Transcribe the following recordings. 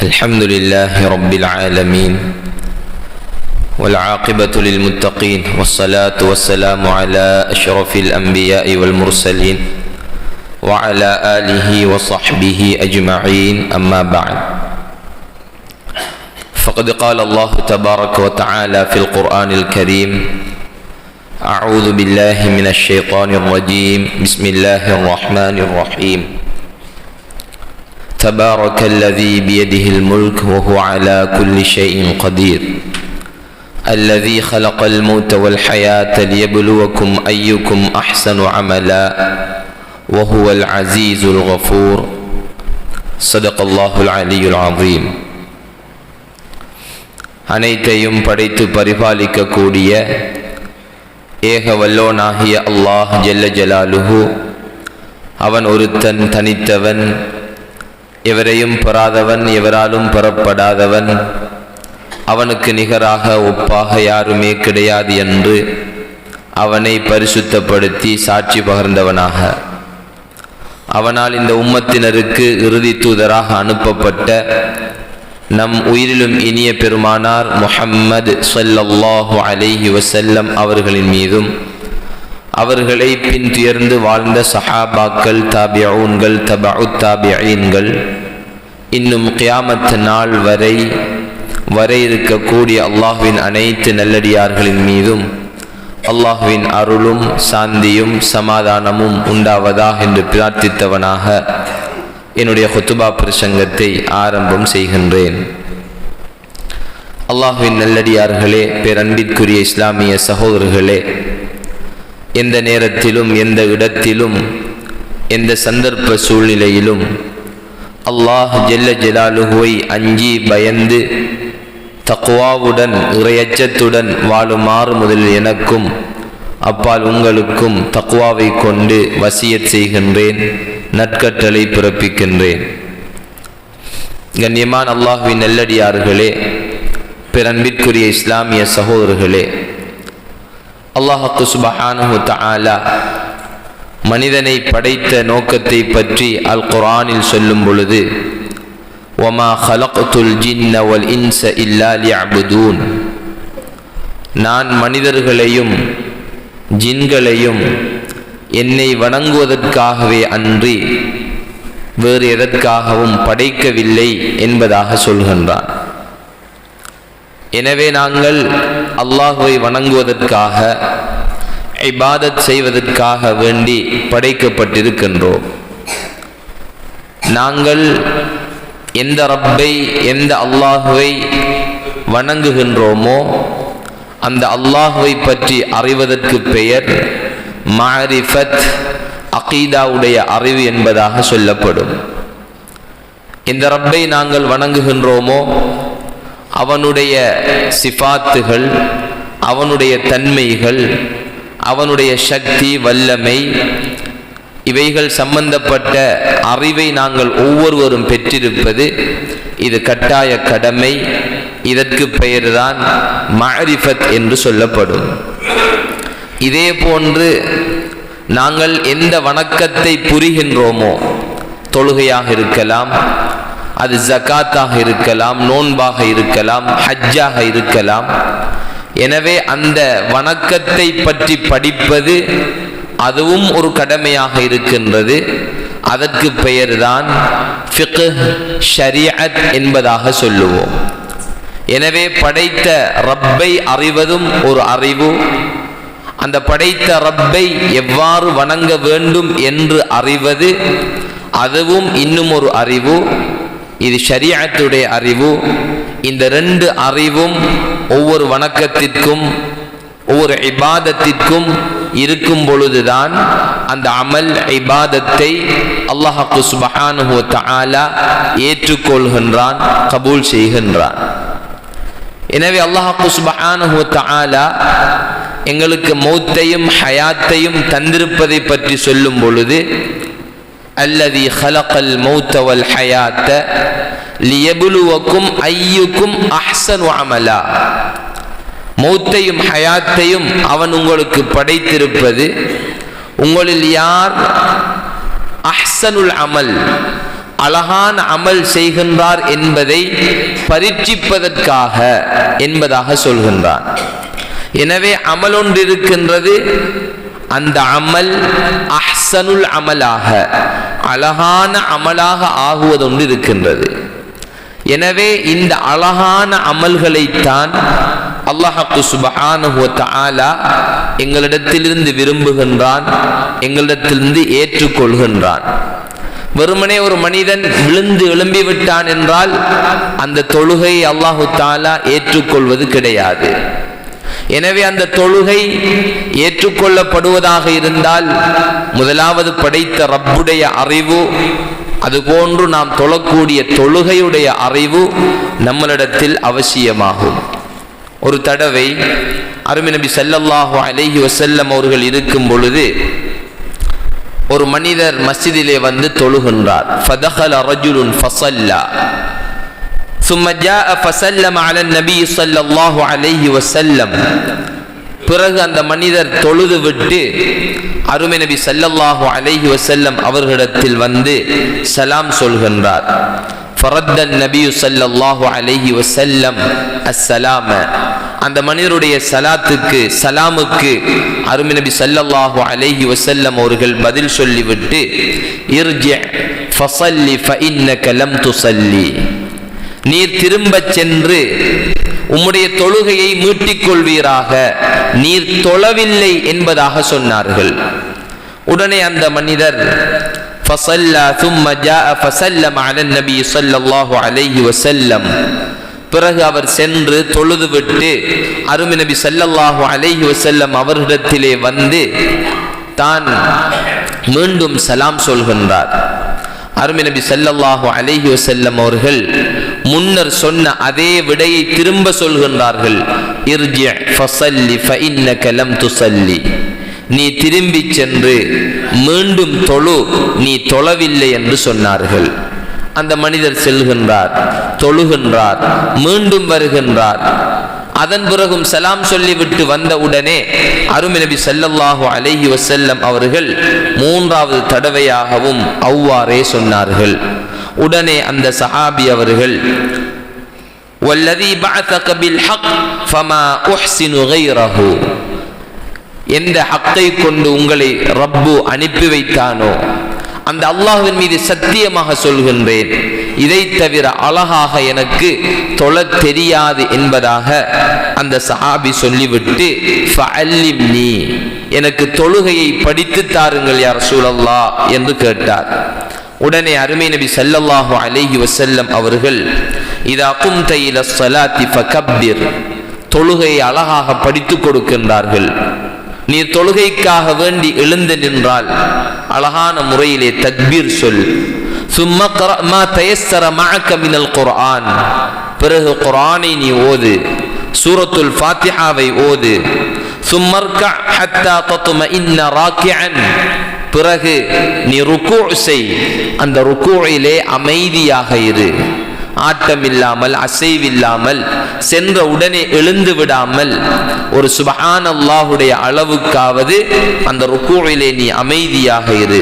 الحمد لله رب العالمين والعاقبة للمتقين والصلاة والسلام على أشرف الأنبياء والمرسلين وعلى آله وصحبه أجمعين أما بعد فقد قال الله تبارك وتعالى في القرآن الكريم أعوذ بالله من الشيطان الرجيم بسم الله الرحمن الرحيم تبارك الذي بيده الملك وهو على كل شيء قدير الذي خلق الموت والحياة ليبلوكم أيكم أحسن عملا وهو العزيز الغفور صدق الله العلي العظيم. அனைத்தையும் படைத்து பரிபாலிக்க கூடிய ஏக வல்லோனாகிய அல்லாஹ் ஜல்ல ஜலாலுஹு அவன் ஒருத்தன் தனித்தவன், எவரையும் பெறாதவன், எவராலும் பெறப்படாதவன், அவனுக்கு நிகராக ஒப்பாக யாருமே கிடையாது என்று அவனை பரிசுத்தப்படுத்தி சாட்சி பகர்ந்தவனாக அவனால் இந்த உம்மத்தினருக்கு இறுதி தூதராக அனுப்பப்பட்ட நம் உயிரிலும் இனிய பெருமானார் முஹம்மது ஸல்லல்லாஹு அலைஹி வஸல்லம் அவர்களின் மீதும் அவர்களை பின்துயர்ந்து வாழ்ந்த சஹாபாக்கள், தாபிஊன்கள், தபஉத் தாபிஈன்கள், இன்னும் கியாமத் நாள் வரை இருக்கக்கூடிய அல்லாஹ்வின் அனைத்து நல்லடியார்களின் மீதும் அல்லாஹ்வின் அருளும் சாந்தியும் சமாதானமும் உண்டாவதாக என்று பிரார்த்தித்தவனாக என்னுடைய குத்துபா பிரசங்கத்தை ஆரம்பம் செய்கின்றேன். அல்லாஹ்வின் நல்லடியார்களே, பேரன்பிற்குரிய இஸ்லாமிய சகோதரர்களே, எந்த நேரத்திலும் எந்த இடத்திலும் எந்த சந்தர்ப்ப சூழ்நிலையிலும் அல்லாஹ் ஜல்ல ஜலாலுஹுவை அஞ்சி பயந்து தக்வாவுடன் இறையச்சத்துடன் வாழுமாறு முதலில் எனக்கும் அப்பால் உங்களுக்கும் தக்வாவை கொண்டு வசியத் செய்கின்றேன், நற்கட்டளை பிறப்பிக்கின்றேன். கண்ணியமான அல்லாஹ்வின் நல்லடியார்களே, பேரன்பிற்குரிய இஸ்லாமிய சகோதரர்களே, அல்லாஹ் சுப்ஹானஹு தஆலா மனிதனை படைத்த நோக்கத்தை பற்றி அல் குர்ஆனில் சொல்லும் பொழுது வமா ஹலக்துல் ஜின்ன வல் இன்ஸ இல்லா லியஅ்புதூன், நான் மனிதர்களையும் ஜின்களையும் என்னை வணங்குவதற்காகவே அன்றி வேறு எதற்காகவும் படைக்கவில்லை என்பதாக சொல்கின்றான். எனவே நாங்கள் அல்லாஹ்வை வணங்குவதற்காக, இபாதத் செய்வதற்காக வேண்டி படைக்கப்பட்டிருக்கின்றோம். நாங்கள் எந்த ரப்பை, எந்த அல்லாஹ்வை வணங்குகின்றோமோ அந்த அல்லாஹ்வை பற்றி அறிவதற்கு பெயர் மஅரிஃபத், அகீதாவுடைய அறிவு என்பதாக சொல்லப்படும். இந்த ரப்பை நாங்கள் வணங்குகின்றோமோ அவனுடைய சிஃபாத்துகள், அவனுடைய தன்மைகள், அவனுடைய சக்தி, வல்லமை, இவைகள் சம்பந்தப்பட்ட அறிவை நாங்கள் ஒவ்வொருவரும் பெற்றிருப்பது இது கட்டாய கடமை. இதற்கு பெயர்தான் மஅரிஃபத் என்று சொல்லப்படும். இதே போன்று நாங்கள் எந்த வணக்கத்தை புரிகின்றோமோ, தொழுகையாக இருக்கலாம், அது ஜகாத்தாக இருக்கலாம், நோன்பாக இருக்கலாம், ஹஜ்ஜாக இருக்கலாம். எனவே அந்த வணக்கத்தை பற்றி படிப்பது அதுவும் ஒரு கடமையாக இருக்கின்றது. அதற்கு பெயர்தான் ஃபிக்ஹ், ஷரீஅத் என்பதாக சொல்லுவோம். எனவே படைத்த ரப்பை அறிவதும் ஒரு அறிவு, அந்த படைத்த ரப்பை எவ்வாறு வணங்க வேண்டும் என்று அறிவது அதுவும் இன்னும் ஒரு அறிவு. இது ஷரீஅத்துடைய அறிவு. இந்த ரெண்டு அறிவும் ஒவ்வொரு வணக்கத்திற்கும் ஒவ்வொரு இபாதத்திற்கும் இருக்கும் பொழுதுதான் அந்த அமல் இபாதத்தை அல்லாஹ் சுப்ஹானஹு வ தஆலா ஏற்றுக்கொள்கின்றான், கபூல் செய்கின்றான். எனவே அல்லாஹ் சுப்ஹானஹு வ தஆலா எங்களுக்கு மௌத்தையும் ஹயாத்தையும் தந்திருப்பதை பற்றி சொல்லும் பொழுது அல்லதி ஹலகல் மௌத்த வல் ஹயாத்த லியப்லுவக்கும் அய்யுக்கும் அஹ்ஸனு அமலா, மௌத்தையும் ஹயாத்தையும் அவன் உங்களுக்கு படைத்திருப்பது உங்களில் யார் அஹ்ஸனுல் அமல், அழகான அமல் செய்கின்றார் என்பதை பரீட்சிப்பதற்காக என்பதாக சொல்கின்றான். எனவே அமல் ஒன்று இருக்கின்றது, அந்த அமல் அஹ்சனுல் அமலாக அழகான அமலாக ஆகுவதொன்று இருக்கின்றது. எனவே இந்த அழகான அமல்களைத்தான் அல்லாஹ் சுப்ஹானஹு வ தஆலா எங்களிடத்திலிருந்து விரும்புகின்றான், எங்களிடத்திலிருந்து ஏற்றுக்கொள்கின்றான். வெறுமனே ஒரு மனிதன் விழுந்து எழும்பிவிட்டான் என்றால் அந்த தொழுகை அல்லாஹு தஆலா ஏற்றுக்கொள்வது கிடையாது. எனவே அந்த தொழுகை ஏற்றுக்கொள்ளப்படுவதாக இருந்தால் முதலாவது படைத்த ரப்புடைய அறிவு, அதுபோன்று நாம் தொழக்கூடிய தொழுகையுடைய அறிவு நம்மளிடத்தில் அவசியமாகும். ஒரு தடவை அருமை நபி ஸல்லல்லாஹு அலைஹி வஸல்லம் அவர்கள் இருக்கும் பொழுது ஒரு மனிதர் மஸ்ஜிதிலே வந்து தொழுகின்றார். ஃபதகல ரஜுலுன் ஃபஸல்லா ثم جاء فسلم على النبي صلى الله عليه وسلم. பிறகு அந்த மனிதர் தொழுது விட்டு அருமை நபி ஸல்லல்லாஹு அலைஹி வஸல்லம் அவர்களிடத்தில் வந்து சலாம் சொல்கின்றார். فرد النبي صلى الله عليه وسلم السلام. அந்த மனிதருடைய சலாத்துக்கு சலாமுக்கு அருமை நபி ஸல்லல்லாஹு அலைஹி வஸல்லம் அவர்கள் பதில் சொல்லிவிட்டு இர்ஜி ஃபஸல்லி ஃபஇன்னக லம் துஸல்லி, நீர் திரும்ப சென்று உம்முடைய தொழுகையை மீட்டிக் கொள்வீராக, நீர் தொழவில்லை என்பதாக சொன்னார்கள். உடனே அந்த மனிதர் ஃபஸல்லா ثم جاء فسلم على النبي صلى الله عليه وسلم. பிறகு அவர் சென்று தொழுதுவிட்டு அருமை நபி ஸல்லல்லாஹு அலைஹி வஸல்லம் அவர்களிடத்திலே வந்து தான் மீண்டும் சலாம் சொல்கின்றார். அருமை நபி ஸல்லல்லாஹு அலைஹி வஸல்லம் அவர்கள் முன்னர் சொன்ன அதே விடையை திரும்ப சொல்கின்றார்கள். இர்ஜி ஃபஸல்லி ஃபஇன்னக லம் துஸல்லி, நீ திரும்பி சென்று மீண்டும் தொழு, நீ தொழவில்லை என்று சொன்னார்கள். அந்த மனிதர் செல்கின்றார், தொழுகின்றார், மீண்டும் வருகின்றார். அதன் பிறகும் சலாம் சொல்லிவிட்டு வந்த உடனே அருமை நபி ஸல்லல்லாஹு அலைஹி வஸல்லம் அவர்கள் மூன்றாவது தடவையாகவும் அவ்வாறே சொன்னார்கள். உடனே அந்த சஹாபி அவர்கள் வல்லதி பஅஸக பில் ஹக் ஃபமா உஹ்சினு கைரஹு, எந்த ஹக்கை கொண்டு உங்களை ரப்பு அனுப்பி வைத்தானோ அந்த அல்லாஹ்வின் மீது சத்தியமாக சொல்கின்றேன், இதை தவிர அழகாக எனக்கு தொழத் தெரியாது என்பதாக அந்த சஹாபி சொல்லிவிட்டு ஃபஅல்லிம்னி, எனக்கு தொழுகையை படித்து தாருங்கள் யா ரசூலல்லாஹ் என்று கேட்டார். உடனே அருமை நபி ஸல்லல்லாஹு அலைஹி வஸல்லம் அவர்கள் இதா கும்த இலஸ் ஸலாத்தி ஃபகப்பிர், தொழுகையை அழகாக படித்து கொடுக்கின்றார்கள். நீர் தொழுகைக்காக வேண்டி எழுந்து நின்றால் அழகான முறையிலே தக்பீர் சொல். சும்ம க்ரா மா தயஸ்ஸர மஅக மினல் குர்ஆன், பிறகு குர்ஆனை நீ ஓது, சூரத்துல் ஃபாத்திஹாவை ஓது. சும்மர்க ஹத்தா தத்மஇன்ன ராக்கிஅன், பிறகு நீ ருக்கூ செய், அந்த ருக்கூஇலே அமைதியாக இரு, ஆட்டமில்லாமல் அசைவில்லாமல் சென்ற உடனே எழுந்து விடாமல் ஒரு சுப்ஹானல்லாஹுடைய அளவுக்காவது அந்த ருக்கூஇலே நீ அமைதியாக இரு.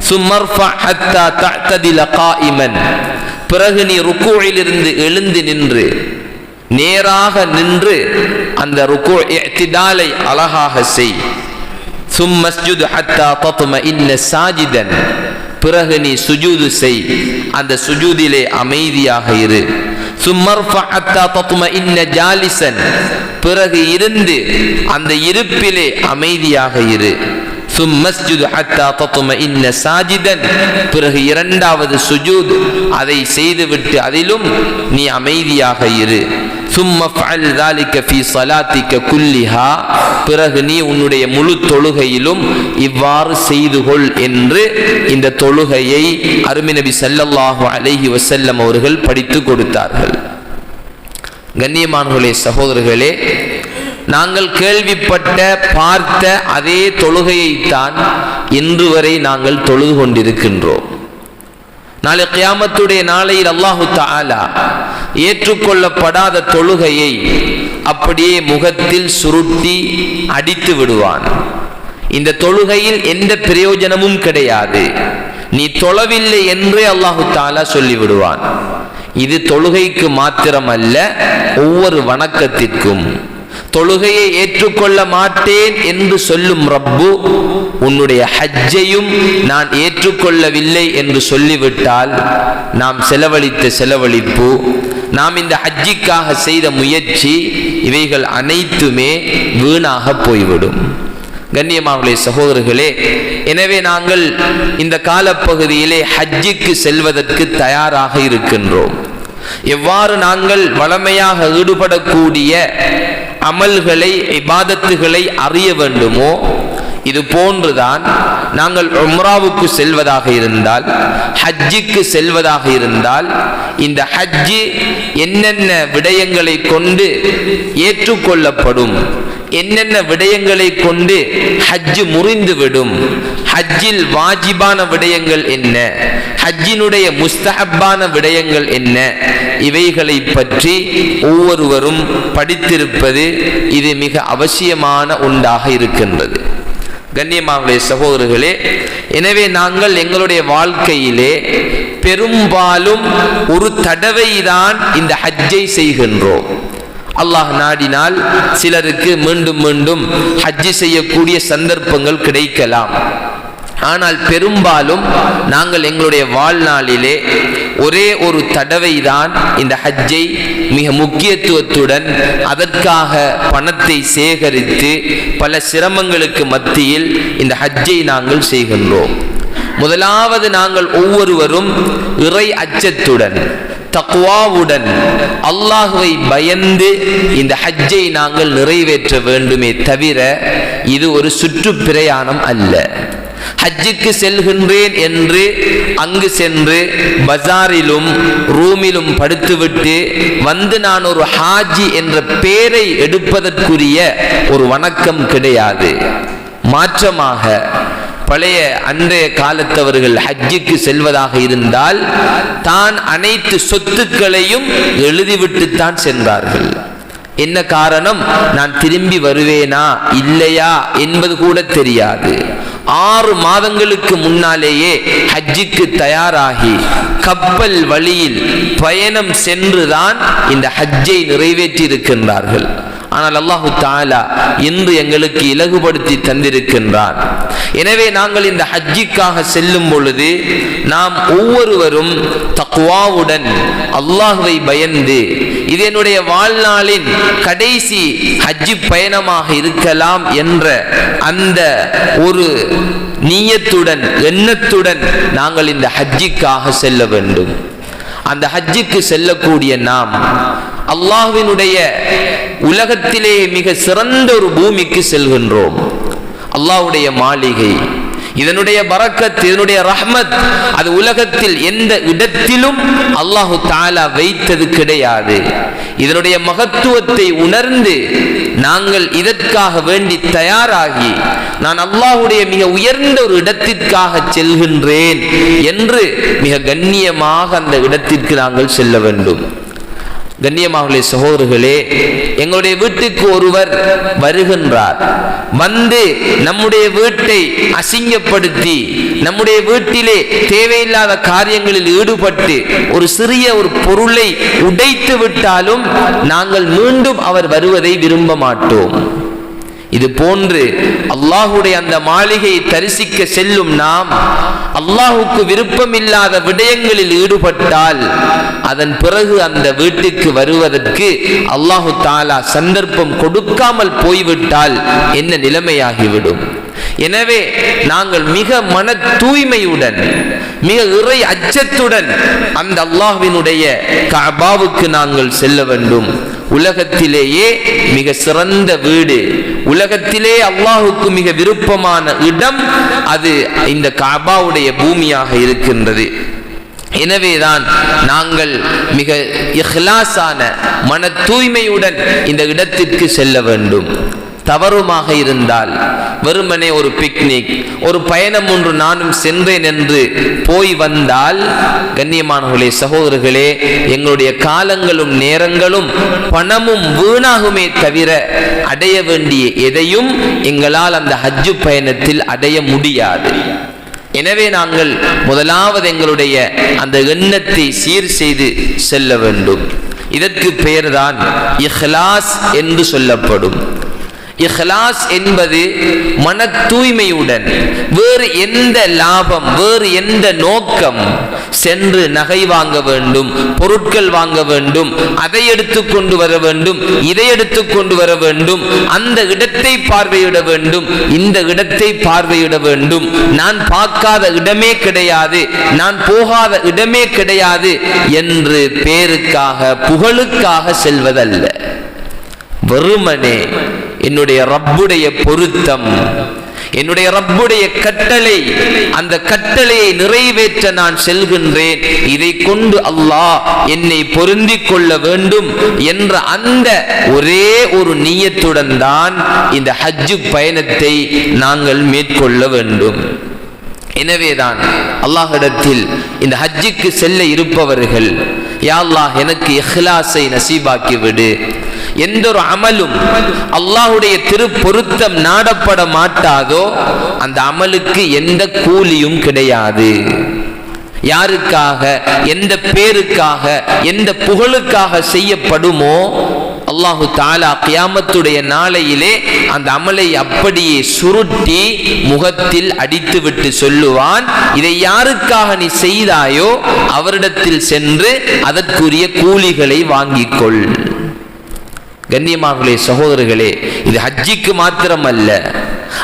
சும்மர்ஃபா ஹத்தா தஅ்ததில காயிமன், பிறகு நீ ருக்கூஇலிருந்து எழுந்து நின்று நேராக நின்று அந்த ருக்கூ இஅ்திதாலை அழகாக செய். சும்மஸ்ஜுத் ஹத்தா தத்மஇன்ன சாஜிதன், பிறகு நீ சுஜூது செய், அந்த சுஜூதிலே அமைதியாக இரு. சும்மர்ஃபா ஹத்தா தத்மஇன்ன ஜாலிசன், பிறகு இருந்து அந்த இருப்பிலே அமைதியாக இரு. சும்மஸ்ஜுத் ஹத்தா தத்மஇன்ன சாஜிதன், பிறகு இரண்டாவது சுஜூத், அதை செய்துவிட்டு அதிலும் நீ அமைதியாக இரு. சும்ம ஃபஅல் ذلك في صلاتك كلها, பிறகு நீ உன்னுடைய முழு தொழுகையிலும் இவ்வாறு செய்து கொள் என்று இந்த தொழுகையை அருமை நபி ஸல்லல்லாஹு அலைஹி வஸல்லம் அவர்கள் படித்து கொடுத்தார்கள். கண்ணியமானவர்களே, சகோதரர்களே, நாங்கள் கேள்விப்பட்ட பார்த்த அதே தொழுகையைத்தான் இன்று வரை நாங்கள் தொழுது கொண்டிருக்கின்றோம். நாளை கியாமத்துடைய நாளையில் அல்லாஹு தஆலா ஏற்றுக்கொள்ளப்படாத தொழுகையை அப்படியே முகத்தில் சுருட்டி அடித்து விடுவான். இந்த தொழுகையில் எந்த பிரயோஜனமும் கிடையாது. நீ தொழவில்லை என்றே அல்லாஹு தஆலா சொல்லிவிடுவான். இது தொழுகைக்கு மாத்திரமல்ல, ஒவ்வொரு வணக்கத்திற்கும். தொழுகையை ஏற்றுக்கொள்ள மாட்டேன் என்று சொல்லும் ரப்பு உன்னுடைய ஹஜ்ஜையும் நான் ஏற்றுக்கொள்ளவில்லை என்று சொல்லிவிட்டால் நாம் செலவழித்த செலவழிப்பு, நாம் இந்த ஹஜ்ஜிக்காக செய்த முயற்சி, இவைகள் அனைத்துமே வீணாக போய்விடும். கண்ணியமானவர்களே, சகோதரர்களே, எனவே நாங்கள் இந்த காலப்பகுதியிலே ஹஜ்ஜிக்கு செல்வதற்கு தயாராக இருக்கின்றோம். எவ்வாறு நாங்கள் வளமையாக ஈடுபடக்கூடிய அமல்களை, இபாதத்துகளை அறிய வேண்டுமோ, இது போன்றுதான் நாங்கள் உம்ராவுக்கு செல்வதாக இருந்தால், ஹஜ்ஜிக்கு செல்வதாக இருந்தால், இந்த ஹஜ்ஜி என்னென்ன விடயங்களை கொண்டு ஏற்றுக்கொள்ளப்படும், என்னென்ன விடயங்களை கொண்டு ஹஜ்ஜு முறிந்துவிடும், ஹஜ்ஜில் வாஜிபான விடயங்கள் என்ன, ஹஜ்ஜினுடைய முஸ்தஹப்பான விடயங்கள் என்ன, இவைகளை பற்றி ஒவ்வொருவரும் படித்திருப்பது இது மிக அவசியமான ஒன்றாக இருக்கின்றது. கண்ணியமானவர்களே, சகோதரர்களே, எனவே நாங்கள் எங்களுடைய வாழ்க்கையிலே பெரும்பாலும் ஒரு தடவைதான் இந்த ஹஜ்ஜை செய்கின்றோம். அல்லாஹ் நாடினால் சிலருக்கு மீண்டும் மீண்டும் ஹஜ்ஜி செய்யக்கூடிய சந்தர்ப்பங்கள் கிடைக்கலாம். ஆனால் பெரும்பாலும் நாங்கள் எங்களுடைய வாழ்நாளிலே ஒரே ஒரு தடவை தான் இந்த ஹஜ்ஜை மிக முக்கியத்துவத்துடன் அதற்காக பணத்தை சேகரித்து பல சிரமங்களுக்கு மத்தியில் இந்த ஹஜ்ஜை நாங்கள் செய்கின்றோம். முதலாவது நாங்கள் ஒவ்வொருவரும் இறை அச்சத்துடன், தக்வாவுடன், அல்லாஹ்வை பயந்து இந்த ஹஜ்ஜை நாங்கள் நிறைவேற்ற வேண்டுமே தவிர இது ஒரு சுற்றுப்பிரயாணம் அல்ல. ஹஜ்ஜுக்கு செல்கின்றேன் என்று அங்கு சென்று பஜாரிலும் ரூமிலும் படுத்துவிட்டு வந்து நான் ஒரு ஹாஜி என்ற பெயரை எடுப்பதற்குரிய ஒரு வணக்கம் கிடையாது. மாற்றமாக பழைய அன்றைய காலத்தவர்கள் ஹஜ்ஜுக்கு செல்வதாக இருந்தால் தான் அனைத்து சொத்துக்களையும் எழுதிவிட்டுத்தான் சென்றார்கள். என்ன காரணம்? நான் திரும்பி வருவேனா இல்லையா என்பது கூட தெரியாது. 6 மாதங்களுக்கு முன்னாலேயே ஹஜ்ஜுக்கு தயாராகி கப்பல் வழியில் பயணம் சென்றுதான் இந்த ஹஜ்ஜை நிறைவேற்றி இருக்கின்றார்கள். ஆனால் அல்லாஹு தஆலா இன்று எங்களுக்கு இலகுபடுத்தி தந்திருக்கின்றார். எனவே நாங்கள் இந்த ஹஜ்ஜிக்காக செல்லும் பொழுது நாம் ஒவ்வொருவரும் தக்வாவுடன், அல்லாஹ்வை பயந்து, இது என்னுடைய வாழ்நாளின் கடைசி ஹஜ்ஜி பயணமாக இருக்கலாம் என்ற அந்த ஒரு நியத்துடன், எண்ணத்துடன் நாங்கள் இந்த ஹஜ்ஜிக்காக செல்ல வேண்டும். அந்த ஹஜ்ஜுக்கு செல்லக்கூடிய நாம் அல்லாஹ்வினுடைய உலகத்திலே மிக சிறந்த ஒரு பூமிக்கு செல்கின்றோம். அல்லாஹ்வுடைய மாளிகை, இதனுடைய பரக்கத், இதனுடைய ரஹ்மத் அது உலகத்தில் எந்த இடத்திலும் அல்லாஹு தஆலா வைத்தது கிடையாது. இதனுடைய மகத்துவத்தை உணர்ந்து நாங்கள் இதற்காக வேண்டி தயாராகி நான் அல்லாஹ்வுடைய மிக உயர்ந்த ஒரு இடத்திற்காக செல்கின்றேன் என்று மிக கண்ணியமாக அந்த இடத்திற்கு நாங்கள் செல்ல வேண்டும். கண்ணியமானவர்களே, சகோதரர்களே, எங்களுடைய வீட்டுக்கு ஒருவர் வருகின்றார். வந்து நம்முடைய வீட்டை அசிங்கப்படுத்தி, நம்முடைய வீட்டிலே தேவையில்லாத காரியங்களில் ஈடுபட்டு ஒரு சிறிய ஒரு பொருளை உடைத்து விட்டாலும் நாங்கள் மீண்டும் அவர் வருவதை விரும்ப மாட்டோம். இது போன்று அல்லாஹுடைய அந்த மாளிகையை தரிசிக்க செல்லும் நாம் அல்லாஹுக்கு விருப்பமில்லாத விடயங்களில் ஈடுபட்டால் அதன் பிறகு அந்த வீட்டுக்கு வருவதற்கு அல்லாஹு தஆலா சந்தர்ப்பம் கொடுக்காமல் போய்விட்டால் என்ன நிலைமையாகிவிடும்? எனவே நாங்கள் மிக மன தூய்மையுடன், மிக இறை அச்சத்துடன் அந்த அல்லாஹ்வினுடைய கஅபாவுக்கு நாங்கள் செல்ல வேண்டும். உலகத்திலேயே மிக சிறந்த வீடு, உலகத்திலே அல்லாஹுக்கு மிக விருப்பமான இடம் அது இந்த கஅபாவுடைய பூமியாக இருக்கின்றது. எனவேதான் நாங்கள் மிக இஹ்லாஸான மன தூய்மையுடன் இந்த இடத்திற்கு செல்ல வேண்டும். தவறுமாக இருந்தால் வெறுமனே ஒரு பிக்னிக், ஒரு பயணம் ஒன்று நானும் சென்றேன் என்று போய் வந்தால், கண்ணியமானவர்களே, சகோதரர்களே, எங்களுடைய காலங்களும் நேரங்களும் பணமும் வீணாகுமே தவிர அடைய வேண்டிய எதையும் எங்களால் அந்த ஹஜ்ஜு பயணத்தில் அடைய முடியாது. எனவே நாங்கள் முதலாவது எங்களுடைய அந்த எண்ணத்தை சீர் செய்து செல்ல வேண்டும். இதற்கு பெயர்தான் இஹ்லாஸ் என்று சொல்லப்படும். இஹ்லாஸ் என்பது மன தூய்மையுடன், வேறு எந்த லாபம், வேறு எந்த நோக்கம், சென்று நகை வாங்க வேண்டும், பொருட்கள் வாங்க வேண்டும், அதை எடுத்து கொண்டு வர வேண்டும், இதை எடுத்து கொண்டு வர வேண்டும், அந்த இடத்தை பார்வையிட வேண்டும், இந்த இடத்தை பார்வையிட வேண்டும், நான் பார்க்காத இடமே கிடையாது, நான் போகாத இடமே கிடையாது என்று பேருக்காக புகழுக்காக செல்வதல்ல. வெறுமனே என்னுடைய ரப்புடைய பொருத்தம், என்னுடைய ரப்புடைய கட்டளை, அந்த கட்டளையை நிறைவேற்ற நான் செல்கின்றேன், இதை கொண்டு அல்லாஹ் என்னை பொருந்திக் கொள்ள வேண்டும் என்ற அந்த ஒரே ஒரு நியத்துடன் தான் இந்த ஹஜ் பயணத்தை நாங்கள் மேற்கொள்ள வேண்டும். எனவேதான் அல்லாஹ்விடத்தில் இந்த ஹஜ்ஜுக்கு செல்ல இருப்பவர்கள், யா அல்லாஹ் எனக்கு இஹ்லாஸை நசீபாக்கி விடு. எந்த ஒரு அமலும் அல்லாஹ்வுடைய திருப்பொருத்தம் நாடப்பட மாட்டாதோ அந்த அமலுக்கு எந்த கூலியும் கிடையாது. யாருக்காக, எந்த பேருக்காக, எந்த புகழுக்காக செய்யப்படுமோ அல்லாஹு தஆலா கியாமத்துடைய நாளையிலே அந்த அமலை அப்படியே சுருட்டி முகத்தில் அடித்துவிட்டு சொல்லுவான், இதை யாருக்காக நீ செய்தாயோ அவரிடத்தில் சென்று அதற்குரிய கூலிகளை வாங்கிக்கொள். கண்ணியமானவர்களே, சகோதரர்களே, இது ஹஜ்ஜிக்கு மாத்திரம் அல்ல,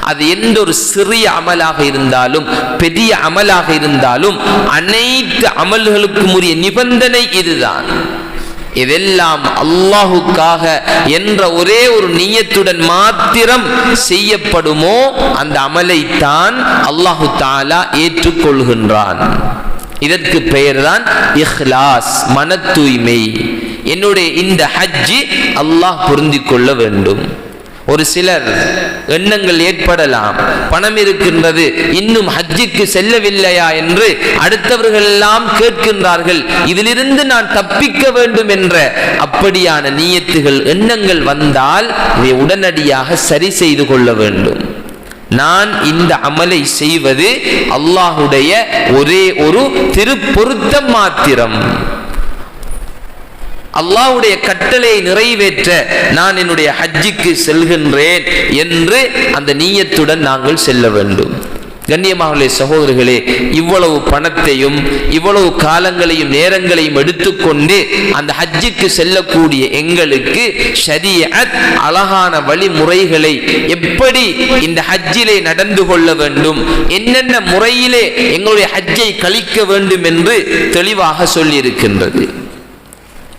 அது எந்த ஒரு சிறிய அமலாக இருந்தாலும் பெரிய அமலாக இருந்தாலும் அனைத்து அமல்களுக்கும் உரிய நிபந்தனை இதுதான். இதெல்லாம் அல்லாஹுக்காக என்ற ஒரே ஒரு நியத்துடன் மாத்திரம் செய்யப்படுமோ அந்த அமலை தான் அல்லாஹு தஆலா ஏற்றுக்கொள்கின்றான். இதற்கு பெயர்தான் இஹ்லாஸ், மன தூய்மை. என்னுடைய இந்த ஹஜ்ஜி அல்லாஹ் பொருந்திக் கொள்ள வேண்டும். ஒரு சிலர் எண்ணங்கள் ஏற்படலாம், பணம் இருக்கின்றது, இன்னும் ஹஜ்ஜுக்கு செல்லவில்லையா என்று அடுத்தவர்கள் எல்லாம் கேட்கின்றார்கள், இதிலிருந்து நான் தப்பிக்க வேண்டும் என்ற அப்படியான நியத்துகள், எண்ணங்கள் வந்தால் இதை உடனடியாக சரி செய்து கொள்ள வேண்டும். நான் இந்த அமலை செய்வது அல்லாஹுடைய ஒரே ஒரு திருப்பொருத்தம் மாத்திரம், அல்லாஹ்வுடைய கட்டளையை நிறைவேற்ற நான் என்னுடைய ஹஜ்ஜுக்கு செல்கின்றேன் என்று அந்த நியத்துடன் நாங்கள் செல்ல வேண்டும். கண்ணியமானவர்களே, சகோதரர்களே, இவ்வளவு பணத்தையும் இவ்வளவு காலங்களையும் நேரங்களையும் எடுத்துக்கொண்டு அந்த ஹஜ்ஜுக்கு செல்லக்கூடிய எங்களுக்கு ஷரீஅத் அழகான வழிமுறைகளை எப்படி இந்த ஹஜ்ஜிலே நடந்து கொள்ள வேண்டும், என்னென்ன முறையிலே எங்களுடைய ஹஜ்ஜை கழிக்க வேண்டும் என்று தெளிவாக சொல்லியிருக்கின்றது.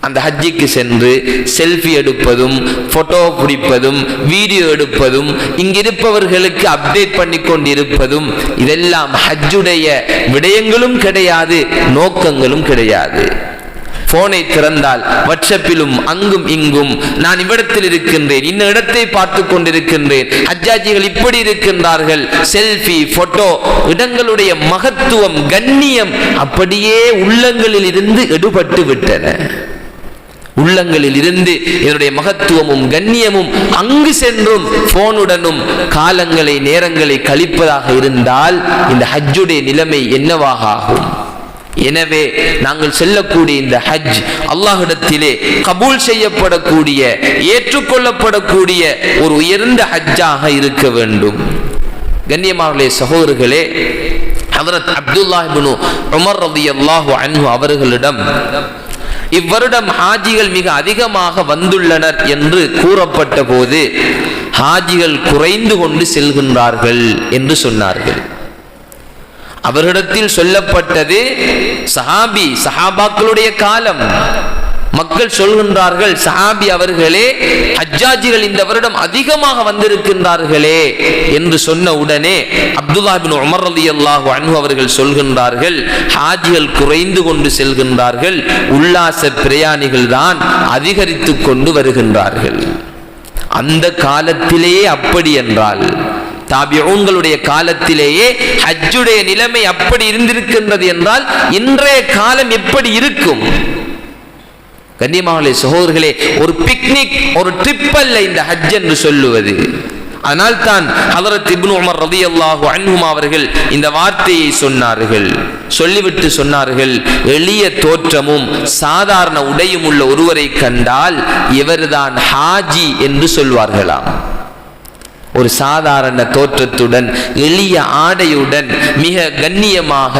அந்த ஹஜ்ஜிக்கு சென்று செல்ஃபி எடுப்பதும், போட்டோ பிடிப்பதும், வீடியோ எடுப்பதும், இங்கிருப்பவர்களுக்கு அப்டேட் பண்ணி கொண்டிருப்பதும், இதெல்லாம் ஹஜ்ஜுடைய விடயங்களும் கிடையாது, நோக்கங்களும் கிடையாது. போனை திறந்தால் வாட்ஸ்அப்பிலும் அங்கும் இங்கும் நான் இவ்விடத்தில் இருக்கின்றேன், இந்த இடத்தை பார்த்து கொண்டிருக்கின்றேன், ஹஜ்ஜாஜிகள் இப்படி இருக்கின்றார்கள், செல்ஃபி, போட்டோ, இடங்களுடைய மகத்துவம், கண்ணியம் அப்படியே உள்ளங்களில் இருந்து எடுபட்டு விட்டன. உள்ளங்களில் இருந்து என்னுடைய மகத்துவமும் கண்ணியமும் அங்கு சென்றும் போனுடனும் காலங்களை நேரங்களை கழிப்பதாக இருந்தால் இந்த ஹஜ்ஜுடைய நிலைமை என்னவாக ஆகும்? எனவே நாங்கள் செல்லக்கூடிய இந்த ஹஜ் அல்லாஹ்விடத்திலே கபூல் செய்யப்படக்கூடிய, ஏற்றுக்கொள்ளப்படக்கூடிய ஒரு உயர்ந்த ஹஜ்ஜாக இருக்க வேண்டும். கண்ணியமானவர்களே, சகோதரர்களே, ஹஜ்ரத் அப்துல்லாஹ் இப்னு உமர் ரலியல்லாஹு அன்ஹு அவர்களிடம் இவ்வருடம் ஹாஜிகள் மிக அதிகமாக வந்துள்ளனர் என்று கூறப்பட்ட போது ஹாஜிகள் குறைந்து கொண்டு செல்கின்றார்கள் என்று சொன்னார்கள். அவரிடத்தில் சொல்லப்பட்டது சஹாபாக்களுடைய காலம். மக்கள் சொல்கின்றார்கள், சஹாபி அவர்களே, ஹஜ்ஜாஜிகள் இந்த வருடம் அதிகமாக வந்திருக்கின்றார்களே என்று சொன்ன உடனே அப்துல்லாஹ் இப்னு உமர் ரலியல்லாஹு அன்ஹு அவர்கள் சொல்கின்றார்கள், ஹாஜிகள் குறைந்து கொண்டு செல்கின்றார்கள், உல்லாச பிரயாணிகள் தான் அதிகரித்து கொண்டு வருகின்றார்கள். அந்த காலத்திலேயே அப்படி என்றால் தாபிஊன்களுடைய காலத்திலேயே ஹஜ்ஜுடைய நிலைமை அப்படி இருந்திருக்கின்றது என்றால் இன்றைய காலம் எப்படி இருக்கும்? கண்ணியமானவர்களே, சகோதரர்களே, ஒரு பிக்னிக், ஒரு ட்ரிப் அல்ல இந்த ஹஜ் என்று சொல்லுவது. அதனால் தான் ஹஜ்ரத் இப்னு உமர் ரலியல்லாஹு அன்ஹுமா அவர்கள் இந்த வார்த்தையை சொன்னார்கள். சொல்லிவிட்டு சொன்னார்கள், எளிய தோற்றமும் சாதாரண உடையும் உள்ள ஒருவரை கண்டால் இவர்தான் ஹாஜி என்று சொல்வார்களாம். ஒரு சாதாரண தோற்றத்துடன் எளிய ஆடையுடன் மிக கண்ணியமாக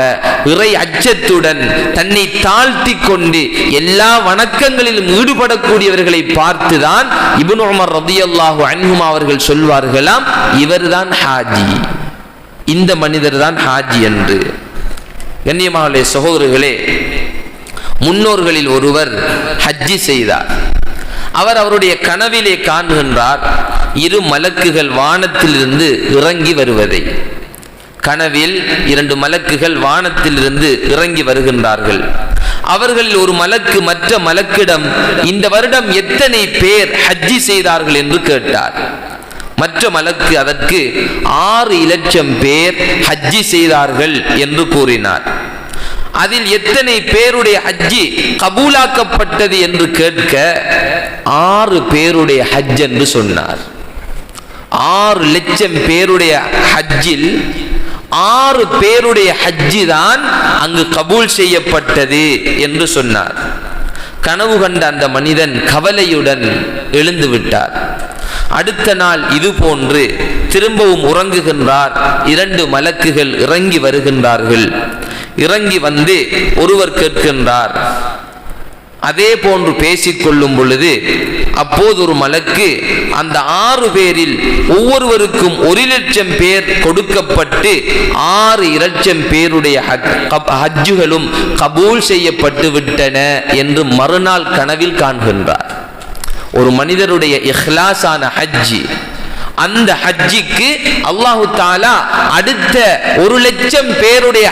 இறை அச்சத்துடன் தன்னை தாழ்த்தி கொண்டு எல்லா வணக்கங்களிலும் ஈடுபடக்கூடியவர்களை பார்த்துதான் இப்னு உமர் ரலியல்லாஹு அன்ஹுமா அவர்கள் சொல்வார்களாம், இவர்தான் ஹாஜி, இந்த மனிதர் தான் ஹாஜி என்று. கண்ணியமான சகோதரர்களே, முன்னோர்களில் ஒருவர் ஹஜ்ஜி செய்தார். அவர் அவருடைய கனவிலே காண்கின்றார், இரு மலக்குகள் வானத்திலிருந்து இறங்கி வருவதை. கனவில் 2 மலக்குகள் வானத்திலிருந்து இறங்கி வருகின்றார்கள். அவர்களில் ஒரு மலக்கு மற்ற மலக்கிடம் இந்த வருடம் எத்தனை பேர் ஹஜ்ஜி செய்தார்கள் என்று கேட்டார். மற்ற மலக்கு அதற்கு 6 லட்சம் பேர் ஹஜ்ஜி செய்தார்கள் என்று கூறினார். அதில் எத்தனை பேருடைய ஹஜ்ஜி கபூலாக்கப்பட்டது என்று கேட்க 6 பேருடைய ஹஜ் என்று சொன்னார். 6 லட்சம் பேருடைய ஹஜ்ஜில் 6 பேருடைய ஹஜ்ஜி தான் அங்கு கபூல் செய்யப்பட்டது என்று சொன்னார். கனவு கண்ட அந்த மனிதன் கவலையுடன் எழுந்து விட்டார். அடுத்த நாள் இது போன்று திரும்பவும் உறங்குகின்றார். 2 மலக்குகள் இறங்கி வருகின்றார்கள். இறங்கி வந்து ஒருவர் கேட்கின்றார். அதே போன்று பேசிக்கொள்ளும் பொழுது அப்போது ஒரு மலக்கு அந்த 6 பேரில் ஒவ்வொருவருக்கும் 1 லட்சம் பேர் கொடுக்கப்பட்டு 6 லட்சம் பேருடைய ஹஜ்ஜுகளும் கபூல் செய்யப்பட்டு விட்டன என்று மறுநாள் கனவில் காண்கின்றார். ஒரு மனிதருடைய இஹ்லாஸான ஹஜ்ஜி, அந்த ஹஜ்ஜிக்கு அல்லாஹு தஆலா அடுத்த 1 லட்சம் பேருடைய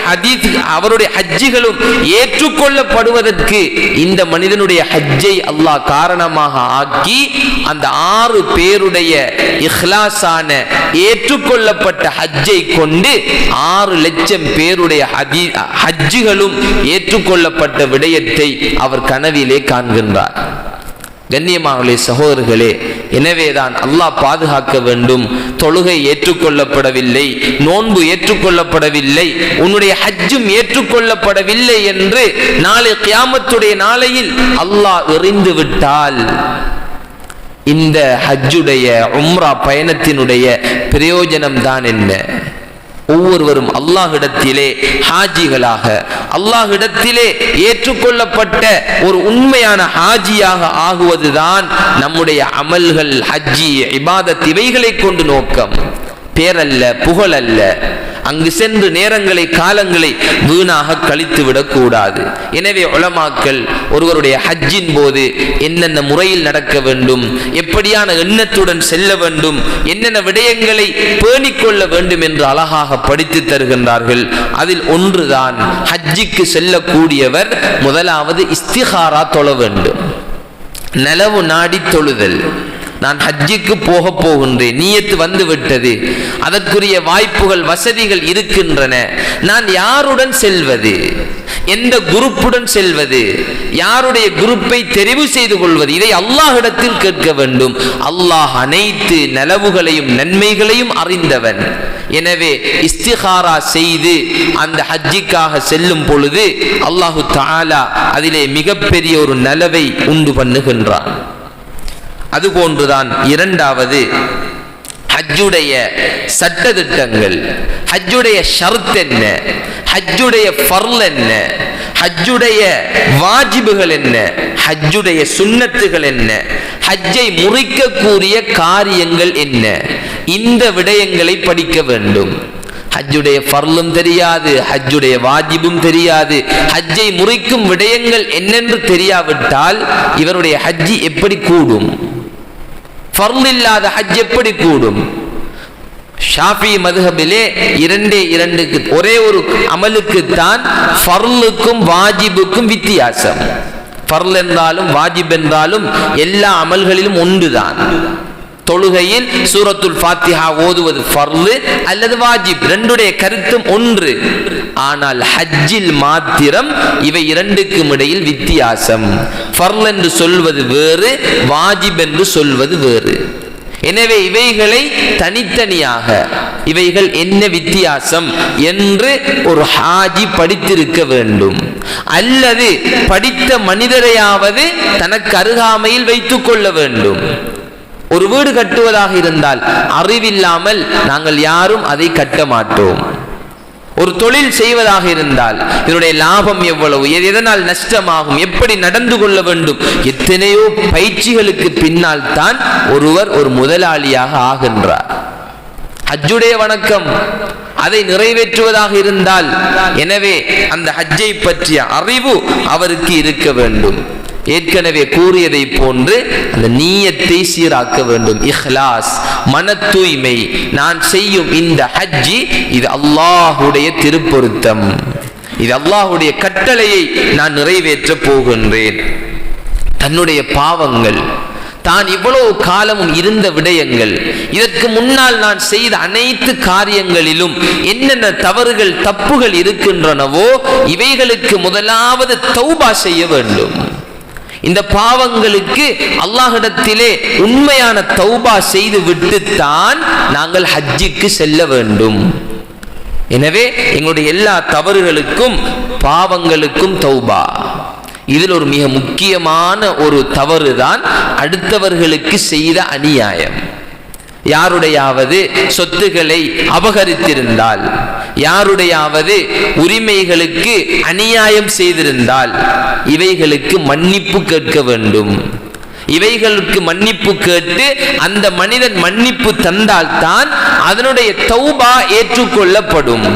அவருடைய ஹஜ்ஜிகளும் ஏற்றுக்கொள்ளப்படுவதற்கு இந்த மனிதனுடைய ஹஜ்ஜை அல்லாஹ் காரணமாக ஆக்கி அந்த 6 பேருடைய இஹ்லாஸான ஏற்றுக்கொள்ளப்பட்ட ஹஜ்ஜை கொண்டு 6 லட்சம் பேருடைய ஹஜ்ஜிகளும் ஏற்றுக்கொள்ளப்பட்ட விடயத்தை அவர் கனவிலே காண்கின்றார். கண்ணியமானவர்களே, சகோதரர்களே, எனவேதான் அல்லாஹ் பாதுகாக்க வேண்டும். தொழுகை ஏற்றுக்கொள்ளப்படவில்லை, நோன்பு ஏற்றுக்கொள்ளப்படவில்லை, உன்னுடைய ஹஜ்ஜும் ஏற்றுக்கொள்ளப்படவில்லை என்று நாளை கியாமத்துடைய நாளையில் அல்லாஹ் எறிந்து விட்டால் இந்த ஹஜ்ஜுடைய உம்ரா பயணத்தினுடைய பிரயோஜனம் தான் என்ன? ஒவ்வொருவரும் அல்லாஹ்விடத்திலே ஹாஜிகளாக, அல்லாஹ்விடத்திலே ஏற்றுக்கொள்ளப்பட்ட ஒரு உண்மையான ஹாஜியாக ஆகுவதுதான் நம்முடைய அமல்கள், ஹஜ்ஜி, இபாதத் இவைகளை கொண்டு நோக்கம். பேரல்ல, புகழல்ல. அங்கு சென்று நேரங்களை காலங்களை வீணாக கழித்து விடக்கூடாது. எனவே உலமாக்கள் ஒருவருடைய ஹஜ்ஜின் போது என்னென்ன முறையில் நடக்க வேண்டும், எப்படியான எண்ணத்துடன் செல்ல வேண்டும், என்னென்ன விடயங்களை பேணிக்கொள்ள வேண்டும் என்று அழகாக படித்து தருகின்றார்கள். அதில் ஒன்றுதான் ஹஜ்ஜிக்கு செல்லக்கூடியவர் முதலாவது இஸ்திகாரா தொழ வேண்டும். நலவு நாடி தொழுதல். நான் ஹஜ்ஜிக்கு போகின்றேன், நியத்து வந்து விட்டது, அதற்குரிய வாய்ப்புகள் வசதிகள் இருக்கின்றன, நான் யாருடன் செல்வது, எந்த குரூப்புடன் செல்வது, யாருடைய குரூப்பை தெரிவு செய்து கொள்வது, இதை அல்லாஹ்விடத்தில் கேட்க வேண்டும். அல்லாஹ் அனைத்து நலவுகளையும் நன்மைகளையும் அறிந்தவன். எனவே இஸ்திகாரா செய்து அந்த ஹஜ்ஜிக்காக செல்லும் பொழுது அல்லாஹு தஆலா அதிலே மிகப்பெரிய ஒரு நலவை உண்டு பண்ணுகின்றான். அதுபோன்றுதான் இரண்டாவது ஹஜ்ஜுடைய சட்டதிட்டங்கள். ஹஜ்ஜுடைய ஷர்த் என்ன, ஹஜ்ஜுடைய ஃபர்ல் என்ன, ஹஜ்ஜுடைய வாஜிபுகள் என்ன, ஹஜ்ஜுடைய சுன்னத்துகள் என்ன, ஹஜ்ஜை முறிக்கக்கூடிய காரியங்கள் என்ன, இந்த விடயங்களை படிக்க வேண்டும். ஹஜ்ஜுடைய ஃபர்லும் தெரியாது, ஹஜ்ஜுடைய வாஜிபும் தெரியாது, ஹஜ்ஜை முறிக்கும் விடயங்கள் என்னென்று தெரியாவிட்டால் இவருடைய ஹஜ்ஜி எப்படி கூடும்? ஃபர்ல் இல்லாத ஹஜ் எப்படி கூடும்? ஷாஃபி மதுஹபிலே 2 ஒரே ஒரு அமலுக்கு தான் ஃபர்லுக்கும் வாஜிபுக்கும் வித்தியாசம். ஃபர்ல் என்றாலும் வாஜிப் என்றாலும் எல்லா அமல்களிலும் ஒன்றுதான். தொழுகையில் சூரத்துல் ஃபாத்திஹா ஓதுவது ஃபர்ல் அல்லது வாஜிப், ரெண்டுடைய கருத்தும் ஒன்று. ஆனால் ஹஜ்ஜில் மாத்திரம் இவை இரண்டுக்கும் இடையில் வித்தியாசம். ஃபர்ல் என்று சொல்வது வேறு, வாஜிப் என்று சொல்வது வேறு. எனவே இவைகளை தனித்தனியாக இவைகள் என்ன வித்தியாசம் என்று ஒரு ஹாஜி படித்திருக்க வேண்டும், அல்லது படித்த மனிதரையாவது தனக்கு அருகாமையில் வைத்துக் கொள்ள வேண்டும். ஒரு வீடு கட்டுவதாக இருந்தால் அறிவில்லாமல் நாங்கள் யாரும் அதை கட்ட மாட்டோம். ஒரு தொழில் செய்வதாக இருந்தால் இதனுடைய லாபம் எவ்வளவு, எதனால் நஷ்டமாகும், எப்படி நடந்து கொள்ள வேண்டும், எத்தனையோ பயிற்சிகளுக்கு பின்னால் தான் ஒருவர் ஒரு முதலாளியாக ஆகின்றார். ஹஜ்ஜுடைய வணக்கம் அதை நிறைவேற்றுவதாக இருந்தால் எனவே அந்த ஹஜ்ஜை பற்றிய அறிவு அவருக்கு இருக்க வேண்டும். ஏற்கனவே கூறியதை போன்று அந்த நீயத்தை சீராக்க வேண்டும். இஹ்லாஸ், மன தூய்மை. நான் செய்யும் இந்த ஹஜ்ஜி இது அல்லாஹுடைய திருப்பொருத்தம், இது அல்லாஹுடைய கட்டளையை நான் நிறைவேற்ற போகின்றேன். தன்னுடைய பாவங்கள், தான் இவ்வளவு காலமும் இருந்த விடயங்கள், இதற்கு முன்னால் நான் செய்த அனைத்து காரியங்களிலும் என்னென்ன தவறுகள் தப்புகள் இருக்கின்றனவோ இவைகளுக்கு முதலாவது தௌபா செய்ய வேண்டும். இந்த பாவங்களுக்கு அல்லாஹ்விடத்திலே உண்மையான தௌபா செய்து விட்டுத்தான் நாங்கள் ஹஜ்ஜுக்கு செல்ல வேண்டும். எனவே எங்களுடைய எல்லா தவறுகளுக்கும் பாவங்களுக்கும் தௌபா. இதில் ஒரு மிக முக்கியமான ஒரு தவறு தான் அடுத்தவர்களுக்கு செய்த அநியாயம். யாருடையாவது சொத்துக்களை அபகரித்திருந்தால், யாருடையாவது உரிமைகளுக்கு அநியாயம் செய்திருந்தால் இவைகளுக்கு மன்னிப்பு கேட்க வேண்டும். இவைகளுக்கு மன்னிப்பு கேட்டு அந்த மனிதன் மன்னிப்பு தந்தால்தான் அதனுடைய தௌபா ஏற்றுக்கொள்ளப்படும்.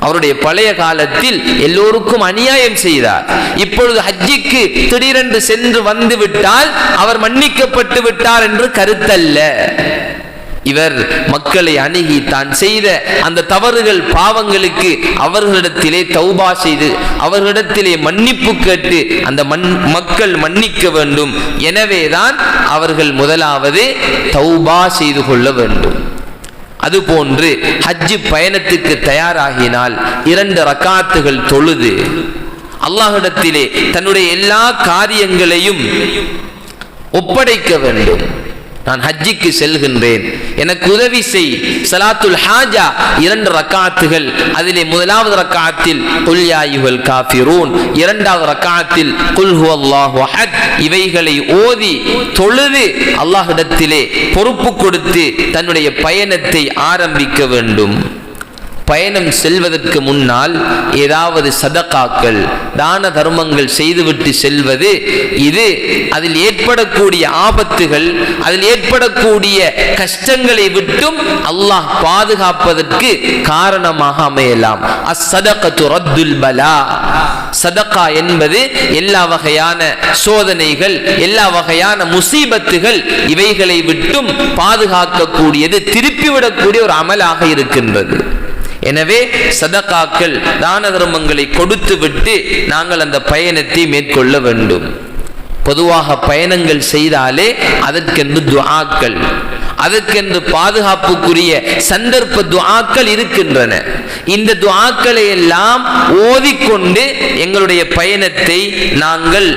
அவருடைய பழைய காலத்தில் எல்லோருக்கும் அநியாயம் செய்தார். இப்பொழுது ஹஜ்ஜிக்கு திடீரென்று சென்று வந்து விட்டால் அவர் மன்னிக்கப்பட்டு விட்டார் என்று கருத்தல்ல. இவர் மக்களை அணுகி தான் செய்த அந்த தவறுகள் பாவங்களுக்கு அவர்களிடத்திலே தௌபா செய்து அவர்களிடத்திலே மன்னிப்பு கேட்டு அந்த மக்கள் மன்னிக்க வேண்டும். எனவேதான் அவர்கள் முதலாவது தௌபா செய்து கொள்ள வேண்டும். அதுபோன்று ஹஜ்ஜு பயணத்துக்கு தயாராகினால் 2 ரக்காத்துகள் தொழுது அல்லாஹ்விடத்திலே தன்னுடைய எல்லா காரியங்களையும் ஒப்படைக்க வேண்டும். நான் ஹஜ்ஜிக்கு செல்கின்றேன், எனக்கு உதவி செய். ஸலாத்துல் ஹாஜா 2 ரக்காத்துகள். அதிலே முதலாவது ரக்காத்தில் குல் யா அய்யுஹல் காஃபிரூன், இரண்டாவது ரக்காத்தில் குல் ஹுவல்லாஹு அஹத். இவைகளை ஓதி தொழுது அல்லாஹ்விடத்திலே பொறுப்பு கொடுத்து தன்னுடைய பயணத்தை ஆரம்பிக்க வேண்டும். பயணம் செல்வதற்கு முன்னால் ஏதாவது சதகாக்கள், தான தர்மங்கள் செய்துவிட்டு செல்வது, இது அதில் ஏற்படக்கூடிய ஆபத்துகள், அதில் ஏற்படக்கூடிய கஷ்டங்களை விட்டும் அல்லாஹ் பாதுகாப்பதற்கு காரணமாக அமையலாம். அஸ்ஸதகத்து ரத்துல் பலா. சதகா என்பது எல்லா வகையான சோதனைகள், எல்லா வகையான முசீபத்துகள் இவைகளை விட்டும் பாதுகாக்கக்கூடியது, திருப்பிவிடக்கூடிய ஒரு அமலாக இருக்கின்றது. எனவே சதகாக்கள், தான தர்மங்களை கொடுத்து விட்டு நாங்கள் அந்த பயணத்தை மேற்கொள்ள வேண்டும். பொதுவாக பயணங்கள் செய்தாலே அதற்கென்று துஆக்கள், அதற்கென்று பாதுகாப்புக்குரிய சந்தர்ப்ப துஆக்கள் இருக்கின்றன. இந்த துஆக்களை எல்லாம் ஓதிக்கொண்டு எங்களுடைய பயணத்தை நாங்கள்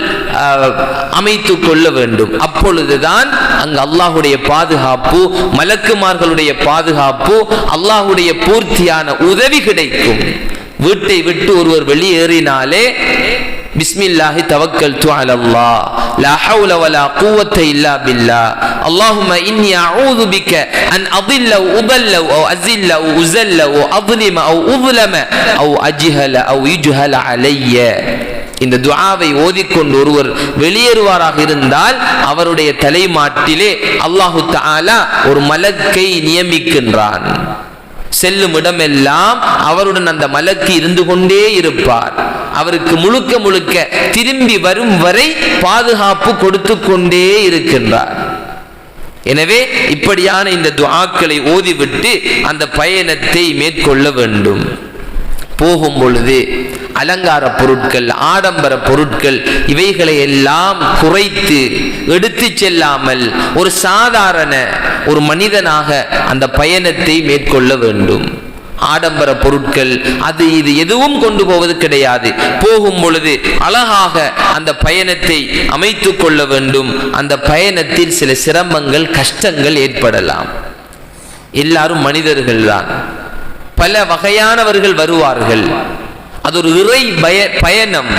அமைத்துக் கொள்ள வேண்டும். அப்பொழுதுதான் அங்கு அல்லாஹுடைய பாதுகாப்பு, மலக்குமார்களுடைய பாதுகாப்பு, அல்லாஹுடைய பூர்த்தியான உதவி கிடைக்கும். வீட்டை விட்டு ஒருவர் வெளியேறினாலே பிஸ்மில்லாஹி தவக்கல்து அலல்லாஹ் லா ஹவுல வலா குவத்த இல்லா பில்லாஹ் அல்லாஹும்ம இன்னி அஊது பிக அன் அضل أو أضل أو أذل أو أذل أو أظلم أو أظلم أو أجهل أو يجهل علي. இந்த துஆவை ஓதிக்கொண்டு ஒருவர் வெளியேறுவாராக இருந்தால் அவருடைய தலைமாட்டிலே அல்லாஹு தஆலா ஒரு மலக்கை நியமிக்கின்றான். செல்லும் இடமெல்லாம் அவருடன் அந்த மலக்கு இருந்து கொண்டே இருப்பார். அவருக்கு முழுக்க முழுக்க திரும்பி வரும் வரை பாதுகாப்பு கொடுத்து கொண்டே இருக்கின்றார். எனவே இப்படியான இந்த துஆக்களை ஓதிவிட்டு அந்த பயணத்தை மேற்கொள்ள வேண்டும். போகும் பொழுது அலங்கார பொருட்கள், ஆடம்பர பொருட்கள் இவைகளை எல்லாம் குறைத்து எடுத்து செல்லாமல் ஒரு சாதாரண ஒரு மனிதனாக அந்த பயணத்தை மேற்கொள்ள வேண்டும். ஆடம்பர பொருட்கள் அது இது எதுவும் கொண்டு போவது கிடையாது. போகும் பொழுது அழகாக அந்த பயணத்தை அமைத்து கொள்ள வேண்டும். அந்த பயணத்தில் சில சிரமங்கள் கஷ்டங்கள் ஏற்படலாம். எல்லாரும் மனிதர்கள் தான், பல வகையானவர்கள் வருவார்கள். அது ஒரு இறை பயணம்.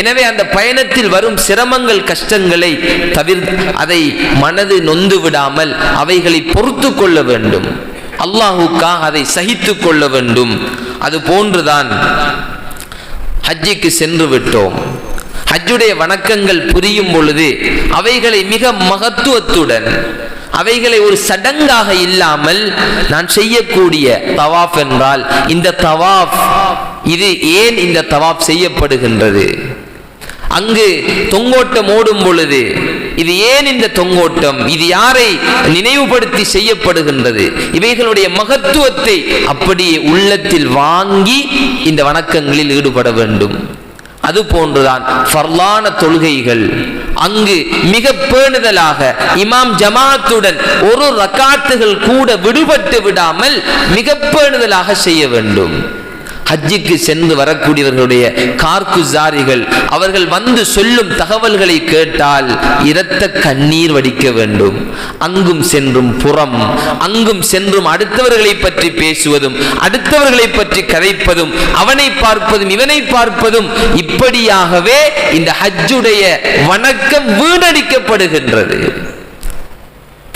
எனவே அந்த பயணத்தில் வரும் சிரமங்கள் கஷ்டங்களை அதை மனது நொந்து விடாமல் அவைகளை பொறுத்து கொள்ள வேண்டும். அல்லாஹுக்காக அதை சகித்து கொள்ள வேண்டும். அது போன்றுதான் ஹஜ்ஜுக்கு சென்று விட்டோம். ஹஜ்ஜுடைய வணக்கங்கள் புரியும் பொழுது அவைகளை மிக மகத்துவத்துடன், அவைகளை ஒரு சடங்காக இல்லாமல் நான் செய்யக்கூடிய தவாஃப் என்றால் இந்த தவாஃப், இது ஏன் இந்த தவாஃப் செய்யப்படுகின்றது, அங்கு தொங்கோட்டம் ஓடும் பொழுது இது ஏன் இந்த தொங்கோட்டம், இது யாரை நினைவுபடுத்தி செய்யப்படுகின்றது, இவைகளுடைய மகத்துவத்தை அப்படியே உள்ளத்தில் வாங்கி இந்த வணக்கங்களில் ஈடுபட வேண்டும். அது போன்றுதான் ஃபர்லான தொழுகைகள், அங்கு மிக பேணுதலாக இமாம் ஜமாத்துடன் ஒரு ரக்காத்துகள் கூட விடுபட்டு விடாமல் மிக பேணுதலாக செய்ய வேண்டும். ஹஜ்ஜுக்கு சென்று வரக்கூடியவர்களுடைய கார்குசாரிகள் அவர்கள் வந்து சொல்லும் தகவல்களை கேட்டால் இரத்த கண்ணீர் வடிக்க வேண்டும். அங்கும் சென்றும் புறம், அங்கும் சென்றும் அடுத்தவர்களை பற்றி பேசுவதும், அடுத்தவர்களை பற்றி கதைப்பதும், அவனை பார்ப்பதும் இவனை பார்ப்பதும், இப்படியாகவே இந்த ஹஜ்ஜுடைய வணக்கம் வீணடிக்கப்படுகின்றது.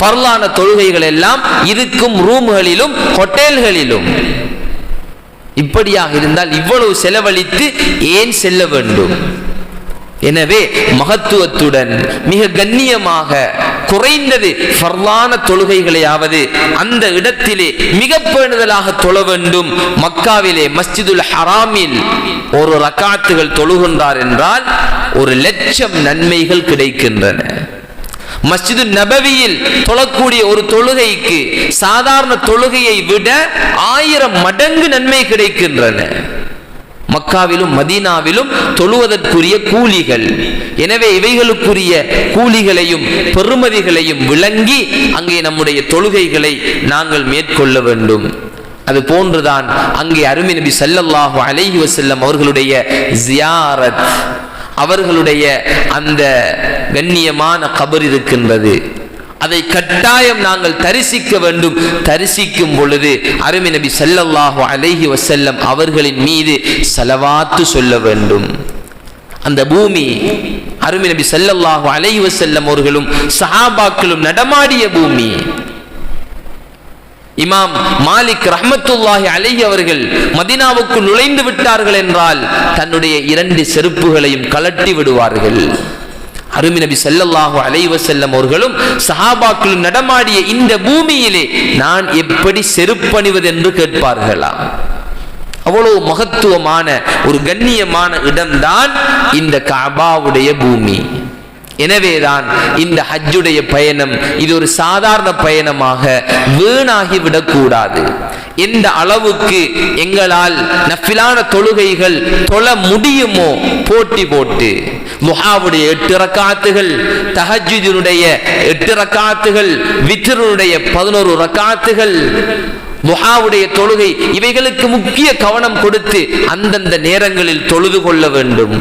பரலான தொழுகைகள் எல்லாம் இருக்கும் ரூம்களிலும் ஹோட்டல்களிலும். இப்படியாக இருந்தால் இவ்வளவு செலவழித்து ஏன் செல்ல வேண்டும்? எனவே மகத்துவத்துடன் மிக கண்ணியமாக குறைந்தது ஃபர்லான தொழுகைகளையாவது அந்த இடத்திலே மிக பேணுதலாக தொழ வேண்டும். மக்காவிலே மஸ்ஜிதுல் ஹராமில் ஒரு ரக்காத்துகள் தொழுகின்றார் என்றால் 1,00,000 நன்மைகள் கிடைக்கின்றன. மஸ்ஜிது நபவியில் தொழக்கூடிய ஒரு தொழுகைக்கு சாதாரண தொழுகையை விட 1000 மடங்கு நன்மை கிடைக்கின்றன. மக்காவிலும் மதீனாவிலும் தொழுவதற்குரிய கூலிகள். எனவே இவைகளுக்குரிய கூலிகளையும் பெறுமதிகளையும் விளங்கி அங்கே நம்முடைய தொழுகைகளை நாங்கள் மேற்கொள்ள வேண்டும். அது போன்றுதான் அங்கே அருமை நபி ஸல்லல்லாஹு அலைஹி வஸல்லம் அவர்களுடைய ஜியாரத், அவர்களுடைய அந்த கண்ணியமான கபர் இருக்கின்றது. அதை கட்டாயம் நாங்கள் தரிசிக்க வேண்டும். தரிசிக்கும் பொழுது அருமை நபி ஸல்லல்லாஹு அலைஹி வஸல்லம் அவர்களின் மீது ஸலவாத்து சொல்ல வேண்டும். அந்த பூமி அருமை நபி ஸல்லல்லாஹு அலைஹி வஸல்லம் அவர்களும் சஹாபாக்களும் நடமாடிய பூமி. இமாம் மாலிக் ரஹ்மத்துல்லாஹி அலைஹி அவர்கள் மதீனாவுக்கு நுழைந்து விட்டார்கள் என்றால் தன்னுடைய 2 செருப்புகளையும் கலட்டி விடுவார்கள். அருமை நபி ஸல்லல்லாஹு அலைஹி வஸல்லம் அவர்களும் சஹாபாக்களும் நடமாடிய இந்த பூமியிலே நான் எப்படி செருப்பணிவது என்று கேட்பார்களாம். அவ்வளவு மகத்துவமான ஒரு கண்ணியமான இடம்தான் இந்த கஅபாவுடைய பூமி. எனவேதான் இந்த ஹஜ்ஜுடைய பயணம் இது ஒரு சாதாரண பயணமாக வீணாகிவிடக் கூடாது. எந்த அளவுக்கு எங்களால் நஃபிலான தொழுகைகள் தொழ முடியுமோ போட்டி போட்டு துஹாவுடைய 8 ரக்காத்துகள், தஹஜ்ஜுதினுடைய 8 ரக்காத்துகள், வித்ருடைய 11 ரக்காத்துகள், துஹாவுடைய தொழுகை, இவைகளுக்கு முக்கிய கவனம் கொடுத்து அந்தந்த நேரங்களில் தொழுது கொள்ள வேண்டும்.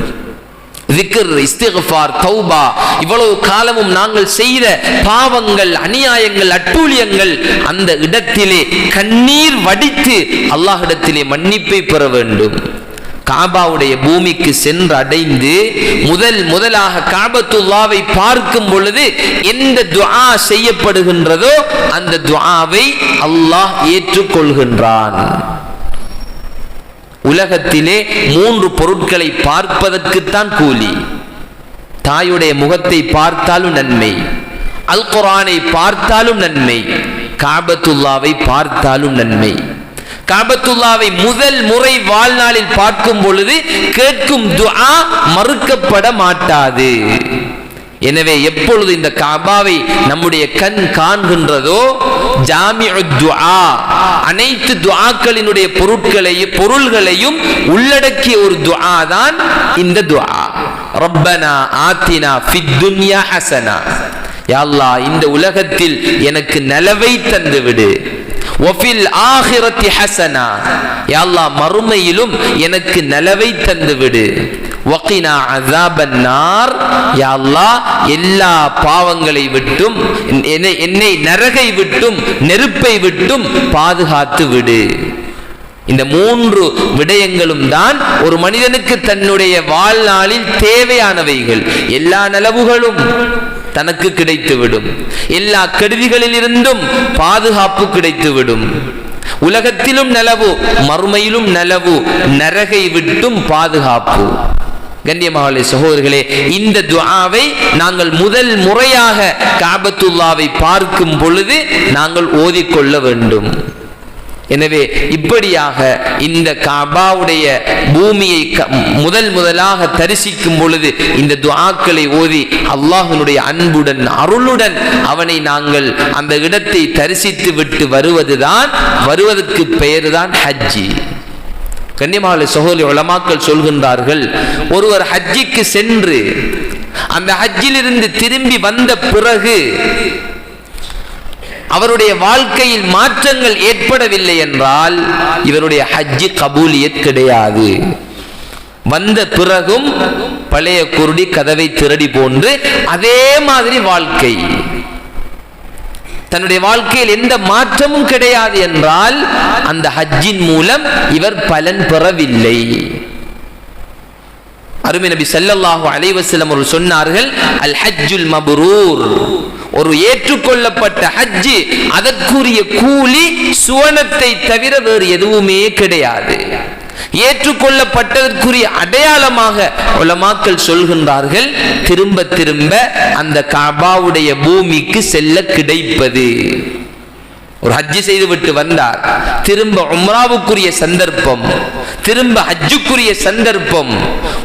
திக்ர், இஸ்திக்ஃபார், தௌபா, இவ்வளவு காலமும் நாங்கள் செய்த பாவங்கள், அநியாயங்கள், அட்டூழியங்கள் அந்த இடத்திலே கண்ணீர் வடித்து அல்லாஹ்விடத்திலே மன்னிப்பை பெற வேண்டும். காபாவுடைய பூமிக்கு சென்று அடைந்து முதலாக காபத்துல்லாவை பார்க்கும் பொழுது எந்த துஆ செய்யப்படுகின்றதோ அந்த துஆவை அல்லாஹ் ஏற்றுக்கொள்கின்றான். உலகத்திலே 3 பொருட்களை பார்ப்பதற்குத்தான் கூலி. தாயுடைய முகத்தை பார்த்தாலும் நன்மை, அல் குர்ஆனை பார்த்தாலும் நன்மை, காபத்துல்லாவை பார்த்தாலும் நன்மை. காபத்துல்லாவை முதல் முறை வாழ்நாளில் பார்க்கும் பொழுது கேட்கும் துஆ மறுக்கப்பட மாட்டாது. எனவே எப்பொழுது இந்த காபாவை நம்முடைய கண் காண்கின்றதோ ஜாமிஉத் துஆ, அனைத்து துஆக்களினுடைய பொருள்களையும் உள்ளடக்கிய ஒரு துஆ தான் இந்த துஆ. ரப்பனா ஆத்தினா ஃபித் துன்யா ஹஸனா, யா அல்லாஹ் இந்த உலகத்தில் எனக்கு நலவை தந்து விடு, வஃபில் ஆகிரத்தி ஹஸனா, யா அல்லாஹ் மறுமையிலும் எனக்கு நலவை தந்து விடு. வகினா அஸாபன் நார், யா அல்லாஹ் எல்லா பாவங்களை விட்டும் என்னை நரகை விட்டும் நெருப்பை விட்டும் பாதுகாத்து விடு. இந்த மூன்று விடயங்களும் தான் ஒரு மனிதனுக்கு தன்னுடைய வாழ்நாளில் தேவையானவைகள். எல்லா நலவுகளும் தனக்கு கிடைத்துவிடும், எல்லா கெடுதிகளில் இருந்தும் பாதுகாப்பு கிடைத்துவிடும். உலகத்திலும் நலவு, மறுமையிலும் நலவு, நரகை விட்டும் பாதுகாப்பு. கண்ணியமான சகோதரர்களே, இந்த துஆவை நாங்கள் முதல் முறையாக காபத்துல்லாவை பார்க்கும் பொழுது நாங்கள் ஓதிக்கொள்ள வேண்டும். எனவே இப்படியாக இந்த காபாவுடைய பூமியை முதலாக தரிசிக்கும் பொழுது இந்த துஆக்களை ஓதி அல்லாஹ்வினுடைய அன்புடன் அருளுடன் அவனை நாங்கள் அந்த இடத்தை தரிசித்து விட்டு வருவதற்கு பெயர்தான் ஹஜ்ஜி. கண்ணியமான சகோதரி, உலமாக்கள் சொல்கின்றார்கள், ஒருவர் ஹஜ்ஜிக்கு சென்று அந்த ஹஜ்ஜிலிருந்து திரும்பி வந்த பிறகு அவருடைய வாழ்க்கையில் மாற்றங்கள் ஏற்படவில்லை என்றால் இவருடைய ஹஜ்ஜி கபூலியத் கிடையாது. வந்த பிறகும் பழைய குருடி கதவை திரடி போன்று அதே மாதிரி வாழ்க்கை, தன்னுடைய வாழ்க்கையில் எந்த மாற்றமும் கிடையாது என்றால் அந்த ஹஜ்ஜின் மூலம் இவர் பலன் பெறவில்லை. அருமை நபி ஸல்லல்லாஹு அலைஹி வஸல்லம் அவர்கள் சொன்னார்கள், அல் ஹஜ்ஜுல் மப்ரூர், ஒரு ஏற்றுக்கொள்ளப்பட்ட ஹஜ், அதற்குரிய கூலி சுவனத்தை தவிர வேறு எதுவுமே கிடையாது. ஏற்றுக்கொள்ளப்பட்டதற்குரிய அடையாளமாக உலமாக்கள் சொல்கின்றார்கள், திரும்ப திரும்ப அந்த காபாவுடைய பூமிக்கு செல்ல கிடைப்பது. ஒரு ஹஜ்ஜி செய்துவிட்டு வந்தார், திரும்ப உம்ராவுக்குரிய சந்தர்ப்பம், திரும்ப ஹஜ்ஜுக்குரிய சந்தர்ப்பம்,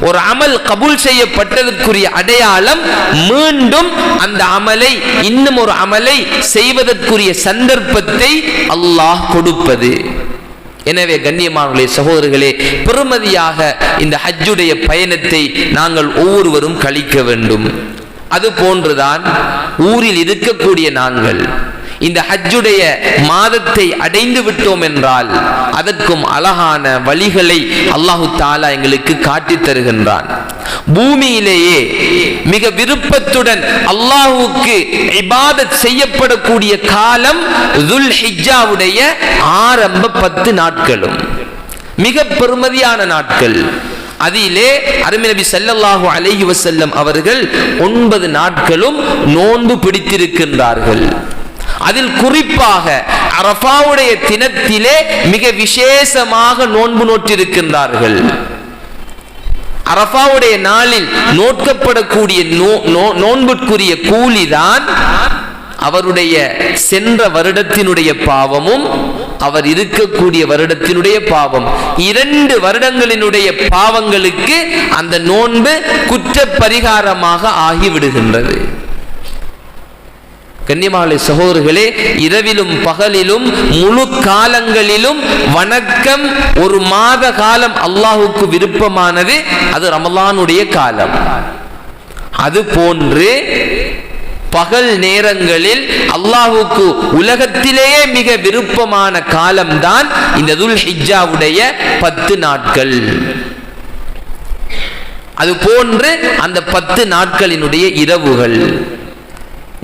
ஒரு அமல் கபூல் செய்யப்பட்டதற்குரிய அடையாளம் மீண்டும் அந்த அமலை, இன்னும் ஒரு அமலை செய்வதற்குரிய சந்தர்ப்பத்தை அல்லாஹ் கொடுப்பது. எனவே கண்ணியமானவர்களே, சகோதரர்களே, பெருமதியாக இந்த ஹஜ்ஜுடைய பயணத்தை நாங்கள் ஒவ்வொருவரும் கழிக்க வேண்டும். அது போன்றுதான் ஊரில் இருக்கக்கூடிய நாங்கள் இந்த ஹஜ்ஜுடைய மாதத்தை அடைந்து விட்டோம் என்றால் அதற்கும் அழகான வழிகளை அல்லாஹு தஆலா எங்களுக்கு காட்டித் தருகின்றான். பூமியிலேயே மிக விருப்பத்துடன் அல்லாஹ்வுக்கு இபாதத் செய்யப்படக்கூடிய காலம் துல் ஹிஜ்ஜாவுடைய ஆரம்ப 10 நாட்களும் மிக பெருமதியான நாட்கள். அதிலே அருமை நபி ஸல்லல்லாஹு அலைஹி வஸல்லம் அவர்கள் 9 நாட்களும் நோன்பு பிடித்திருக்கின்றார்கள். அதில் குறிப்பாக அரஃபாவுடைய தினத்திலே மிக விசேஷமாக நோன்பு நோற்றிருக்கின்றார்கள். அரஃபாவுடைய நாளில் நோக்கப்படக்கூடிய நோன்புக்குரிய கூலிதான் அவருடைய சென்ற வருடத்தினுடைய பாவமும் அவர் இருக்கக்கூடிய வருடத்தினுடைய பாவம், 2 வருடங்களினுடைய பாவங்களுக்கு அந்த நோன்பு குற்ற பரிகாரமாக ஆகிவிடுகின்றது. கண்ணியமான சகோதரர்களே, இரவிலும் பகலிலும் முழு காலங்களிலும் வணக்கம் ஒரு மாத காலம் அல்லாஹுக்கு விருப்பமானது அது ரமலானுடைய காலம். அது போன்று பகல் நேரங்களில் அல்லாஹுக்கு உலகத்திலேயே மிக விருப்பமான காலம்தான் இந்த துல் ஹிஜ்ஜாவுடைய 10 நாட்கள். அது போன்று அந்த 10 நாட்களினுடைய இரவுகள்,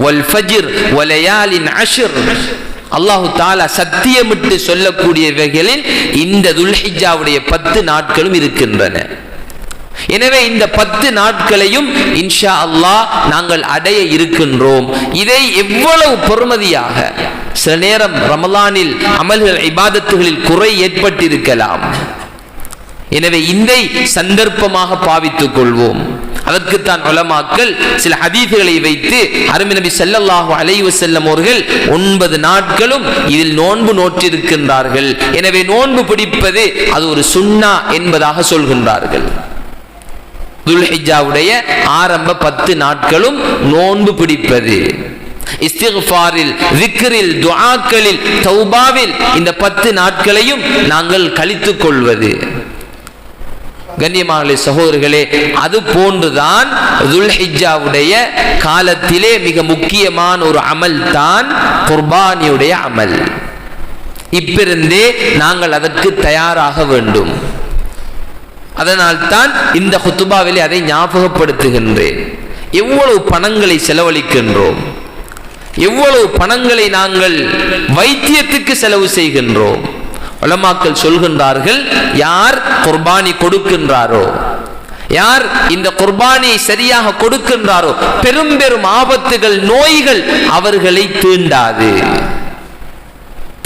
வல் ஃபஜ்ர் வலயாலின் அஷ்ர், அல்லாஹு தஆலா சத்தியமிட்டு சொல்லக்கூடியவைகளில் இந்த துல் ஹிஜ்ஜாவுடைய 10 நாட்களும் இருக்கின்றன. எனவே இந்த 10 நாட்களையும் இன்ஷா அல்லாஹ் நாங்கள் அடைய இருக்கின்றோம். இதை எவ்வளவு பெருமதியாக, சில நேரம் ரமலானில் அமல்கள் இபாதத்துகளில் குறை ஏற்பட்டிருக்கலாம். எனவே இதை சந்தர்ப்பமாக பாவித்துக் கொள்வோம். அதற்குத்தான் உலமாக்கள் சில ஹதீஸ்களை வைத்து அருமை நபி ஸல்லல்லாஹு அலைஹி வஸல்லம் அவர்கள் 9 நாட்களும் இதில் நோன்பு நோற்றிருக்கின்றார்கள். எனவே நோன்பு பிடிப்பது அது ஒரு சுன்னா என்பதாக சொல்கின்றார்கள். துல் ஹிஜ்ஜாவுடைய ஆரம்ப 10 நாட்களும் நோன்பு பிடிப்பது, இஸ்திக்ஃபாரில், விக்ரில், துஆக்களில், தௌபாவில் இந்த 10 நாட்களையும் நாங்கள் கழித்துக் கொள்வது. கண்ணியமான சகோதரர்களே, அது போன்றுதான் துல் ஹிஜ்ஜாவுடைய காலத்திலே மிக முக்கியமான ஒரு அமல் தான் குர்பானியுடைய அமல். இப்பிருந்தே நாங்கள் அதற்கு தயாராக வேண்டும். அதனால்தான் இந்த குத்துபாவிலே அதை ஞாபகப்படுத்துகின்றேன். எவ்வளவு பணங்களை செலவழிக்கின்றோம், எவ்வளவு பணங்களை நாங்கள் வைத்தியத்துக்கு செலவு செய்கின்றோம். உலமாக்கள் சொல்கின்றார்கள், யார் குர்பானி கொடுக்கின்றாரோ, யார் இந்த குர்பானியை சரியாக கொடுக்கின்றாரோ, பெரும் பெரும் ஆபத்துகள், நோய்கள் அவர்களை தீண்டாது.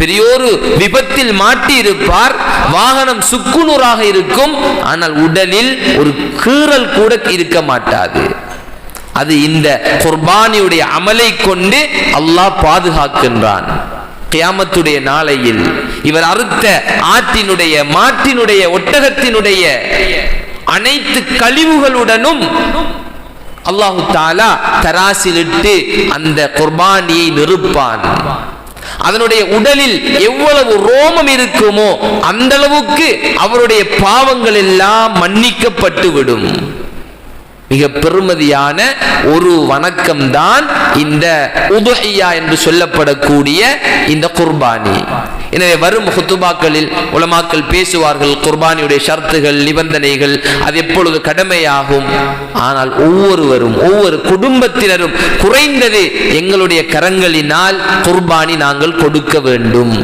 பெரியோரு விபத்தில் மாட்டி இருப்பார், வாகனம் சுக்குநூறாக இருக்கும், ஆனால் உடலில் ஒரு கீறல் கூட இருக்க மாட்டாது. அது இந்த குர்பானியுடைய அமலை கொண்டு அல்லாஹ் பாதுகாக்கின்றான். கியாமத்துடைய நாளையில் இவர் அறுத்த ஆட்டினுடைய, மாட்டினுடைய, ஒட்டகத்தினுடைய அனைத்து கழிவுகளுடனும் அல்லாஹு தஆலா தராசிலிட்டு அந்த குர்பானியை நிறுப்பான். அதனுடைய உடலில் எவ்வளவு ரோமம் இருக்குமோ அந்த அளவுக்கு அவருடைய பாவங்கள் எல்லாம் மன்னிக்கப்பட்டு விடும். மிக பெருமதியான ஒரு வணக்கம் தான் இந்த உதுஹியா என்று சொல்லப்படக்கூடிய இந்த குர்பானி. எனவே வரும் குத்துபாக்களில் உலமாக்கள் பேசுவார்கள் குர்பானியுடைய ஷர்த்துகள், நிபந்தனைகள், அது எப்பொழுது கடமையாகும். ஆனால் ஒவ்வொருவரும், ஒவ்வொரு குடும்பத்தினரும் குறைந்தது எங்களுடைய கரங்களினால் குர்பானி நாங்கள் கொடுக்க வேண்டும்.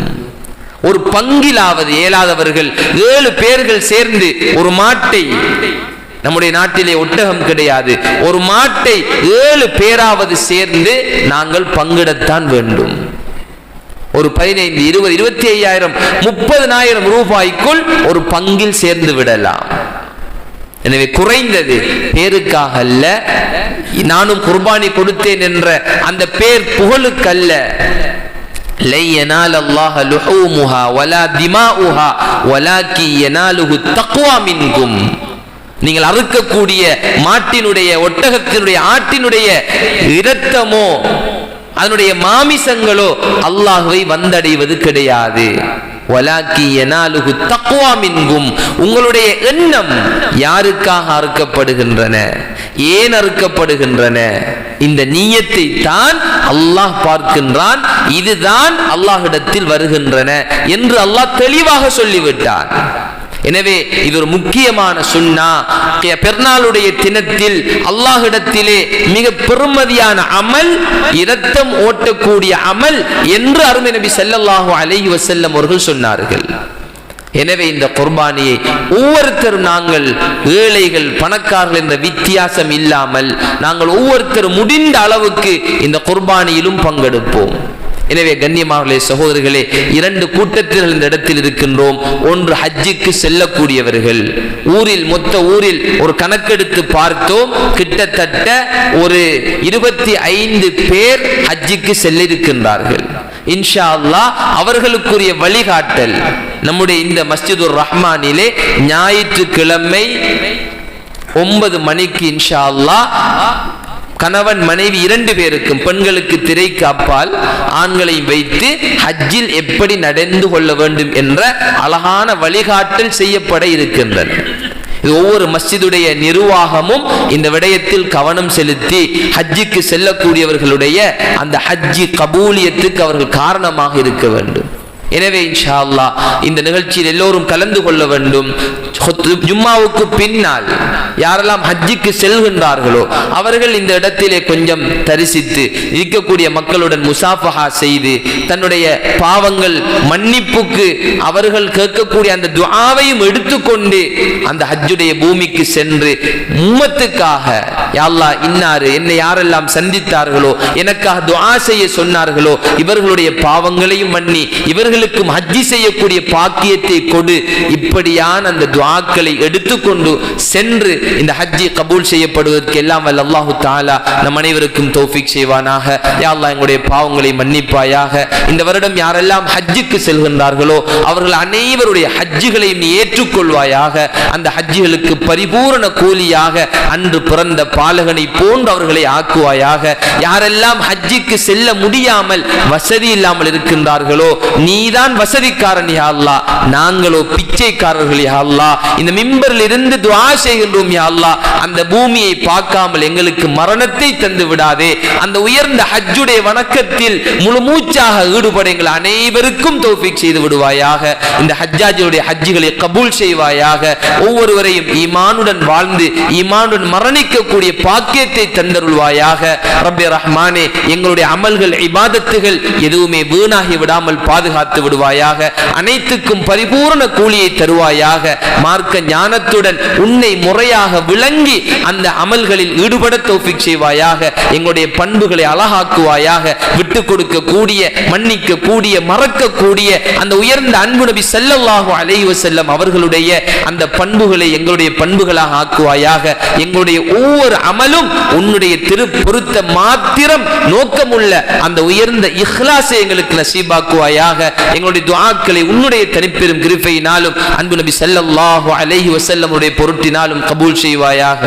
ஒரு பங்கிலாவது இயலாதவர்கள் 7 பேர்கள் சேர்ந்து ஒரு மாட்டை, நம்முடைய நாட்டிலே ஒட்டகம் கிடையாது, ஒரு மாட்டை 7 பேராவது சேர்ந்து நாங்கள் பங்கிடத்தான் வேண்டும். ஒரு 15, 20, 25,000, 30,000 ரூபாய்க்குள் ஒரு பங்கில் சேர்ந்து விடலாம். எனவே குறைந்தது பேருக்காக அல்ல, நானும் குர்பானி கொடுத்தேன் என்ற அந்த பேர் புகழுக்கல்ல. லை யனால அல்லாஹ லுஹூமுஹா வலா திமாஉஹா வலாக்கி யனாலுஹு தக்வா மின்கும். நீங்கள் அறுக்கக்கூடிய மாட்டினுடைய, ஒட்டகத்தினுடைய, ஆட்டினுடைய இரத்தமோ அதனுடைய மாமிசங்களோ அல்லாஹ்வை வந்தடைவது கிடையாது. வலாக்கி யனாலுஹு தக்வா மின்கும். உங்களுடைய எண்ணம் யாருக்காக அறுக்கப்படுகின்றன, ஏன் அறுக்கப்படுகின்றன, இந்த நியத்தை தான் அல்லாஹ் பார்க்கின்றான். இதுதான் அல்லாஹ்விடத்தில் வருகின்றன என்று அல்லாஹ் தெளிவாக சொல்லிவிட்டான். எனவே இது ஒரு முக்கியமான சுன்னா. பெருநாளுடைய தினத்தில் அல்லாஹ்விடத்திலே மிக பெருமதியான அமல் இரத்தம் ஓட்டக்கூடிய அமல் என்று அருமை நபி ஸல்லல்லாஹு அலைஹி வஸல்லம் அவர்கள் சொன்னார்கள். எனவே இந்த குர்பானியை ஒவ்வொருத்தரும், நாங்கள் ஏழைகள் பணக்காரர்கள் என்ற வித்தியாசம் இல்லாமல் நாங்கள் ஒவ்வொருத்தரும் முடிந்த அளவுக்கு இந்த குர்பானியிலும் பங்கெடுப்போம். எனவே கண்ணியமானவர்களே, சகோதரர்களே, 2 கூட்டத்தினர் இந்த இடத்தில் இருக்கின்றோம். ஒன்று ஹஜ்ஜுக்கு செல்லக்கூடியவர்கள். மொத்த ஊரில் ஒரு கணக்கெடுத்து பார்த்தோம், கிட்டத்தட்ட ஒரு 25 பேர் ஹஜ்ஜுக்கு செல்ல இருக்கின்றார்கள். இன்ஷா அல்லாஹ் அவர்களுக்குரிய வழிகாட்டல் நம்முடைய இந்த மஸ்ஜிதுர் ரஹ்மானிலே ஞாயிற்றுக்கிழமை 9 மணிக்கு இன்ஷா அல்லாஹ் கணவன் மனைவி 2 பேருக்கும், பெண்களுக்கு திரைக்கு அப்பால் ஆண்களையும் வைத்து ஹஜ்ஜில் எப்படி நடந்து கொள்ள வேண்டும் என்ற அழகான வழிகாட்டல் செய்யப்பட இருக்கின்றன. இது ஒவ்வொரு மஸ்ஜிதுடைய நிர்வாகமும் இந்த விடயத்தில் கவனம் செலுத்தி ஹஜ்ஜுக்கு செல்லக்கூடியவர்களுடைய அந்த ஹஜ்ஜி கபூலியத்துக்கு அவர்கள் காரணமாக இருக்க வேண்டும். எனவே இன்ஷா அல்லாஹ் இந்த நிகழ்ச்சியில் எல்லோரும் கலந்து கொள்ள வேண்டும். ஜும்மாவுக்கு பின்னால் யாரெல்லாம் ஹஜ்ஜுக்கு செல்கின்றார்களோ அவர்கள் இந்த இடத்திலே கொஞ்சம் தரிசித்து இருக்கக்கூடிய மக்களுடன் முசாஃபஹா செய்து தன்னுடைய பாவங்கள் மன்னிப்புக்கு அவர்கள் கேட்கக்கூடிய அந்த துஆவையும் எடுத்துக்கொண்டு அந்த ஹஜ்ஜுடைய பூமிக்கு சென்று உம்மத்துக்காக, யா அல்லாஹ், இன்னாரு என்னை யாரெல்லாம் சந்தித்தார்களோ, எனக்காக துஆ செய்ய சொன்னார்களோ, இவர்களுடைய பாவங்களையும் மன்னி இவர்களுக்கும் ஹஜ்ஜி செய்யக்கூடிய பாக்கியத்தை கொடு, இப்படியான அந்த துஆக்களை எடுத்துக்கொண்டு சென்று இந்த ஹஜ்ஜி கபூல் செய்யப்படுவதற்கு எல்லாம் வல்ல அல்லாஹு தஆலா நம் அனைவருக்கும் தௌஃபீக் செய்வானாக. யா அல்லாஹ், எங்களுடைய பாவங்களை மன்னிப்பாயாக. இந்த வருடம் யாரெல்லாம் ஹஜ்ஜுக்கு செல்கின்றார்களோ அவர்கள் அனைவருடைய ஹஜ்ஜுகளையும் நீ ஏற்றுக்கொள்வாயாக. அந்த ஹஜ்ஜுகளுக்கு பரிபூரண கூலியாக அன்று பிறந்த பாலகனை போன்று அவர்களை ஆக்குவாயாக. யாரெல்லாம் ஹஜ்ஜுக்கு செல்ல முடியாமல் வசதி இல்லாமல் இருக்கின்றார்களோ நீ நீதான் வசதிக்காரன் யா அல்லாஹ், நாங்களோ பிச்சைக்காரர்கள் யா அல்லாஹ். இந்த மிம்பரில் இருந்து துஆ செய்கின்றோம் யா அல்லாஹ், அந்த பூமியை பார்க்காமல் எங்களுக்கு மரணத்தை தந்து விடாதே. அந்த உயர்ந்த ஹஜ்ஜுடைய வணக்கத்தில் முழு மூச்சாக ஈடுபட எங்கள் அனைவருக்கும் தௌஃபீக் செய்து விடுவாயாக. இந்த ஹஜ்ஜாஜியுடைய ஹஜ்ஜுகளை கபூல் செய்வாயாக. ஒவ்வொருவரையும் ஈமானுடன் வாழ்ந்து ஈமானுடன் மரணிக்கக்கூடிய பாக்கியத்தை தந்தருள்வாயாக. ரப்பே ரஹ்மானே, எங்களுடைய அமல்கள் இபாதத்துகள் எதுவுமே வீணாகி விடாமல் பாதுகாத்து விடுவாயாக. அனைத்துக்கும் பரிபூர்ண கூலியை தருவாயாக. மார்க்க ஞானத்துடன் உன்னை முறையாக விளங்கி அந்த அமல்களில் ஈடுபட தௌஃபீக் செய்வாயாக. எங்களுடைய பண்புகளை அழகாக்குவாயாக. விட்டு கொடுக்க கூடிய, மன்னிக்க கூடிய, மறக்க கூடிய அந்த உயர்ந்த அன்பு நபி ஸல்லல்லாஹு அலைஹி வஸல்லம் அவர்களுடைய அந்த பண்புகளை எங்களுடைய பண்புகளாக ஆக்குவாயாக. எங்களுடைய ஒவ்வொரு அமலும் உன்னுடைய திரு பொருத்த மாத்திரம் நோக்கமுள்ள அந்த உயர்ந்த இஹ்லாஸை எங்களுக்கு நசீபாக்குவாயாக. எங்களுடைய துஆக்களை உன்னுடைய தனிப்பெரும் கிருபையினாலும் அன்பு நபி ஸல்லல்லாஹு அலைஹி வஸல்லம் உடைய பொருட்டினாலும் கபூல் செய்வாயாக.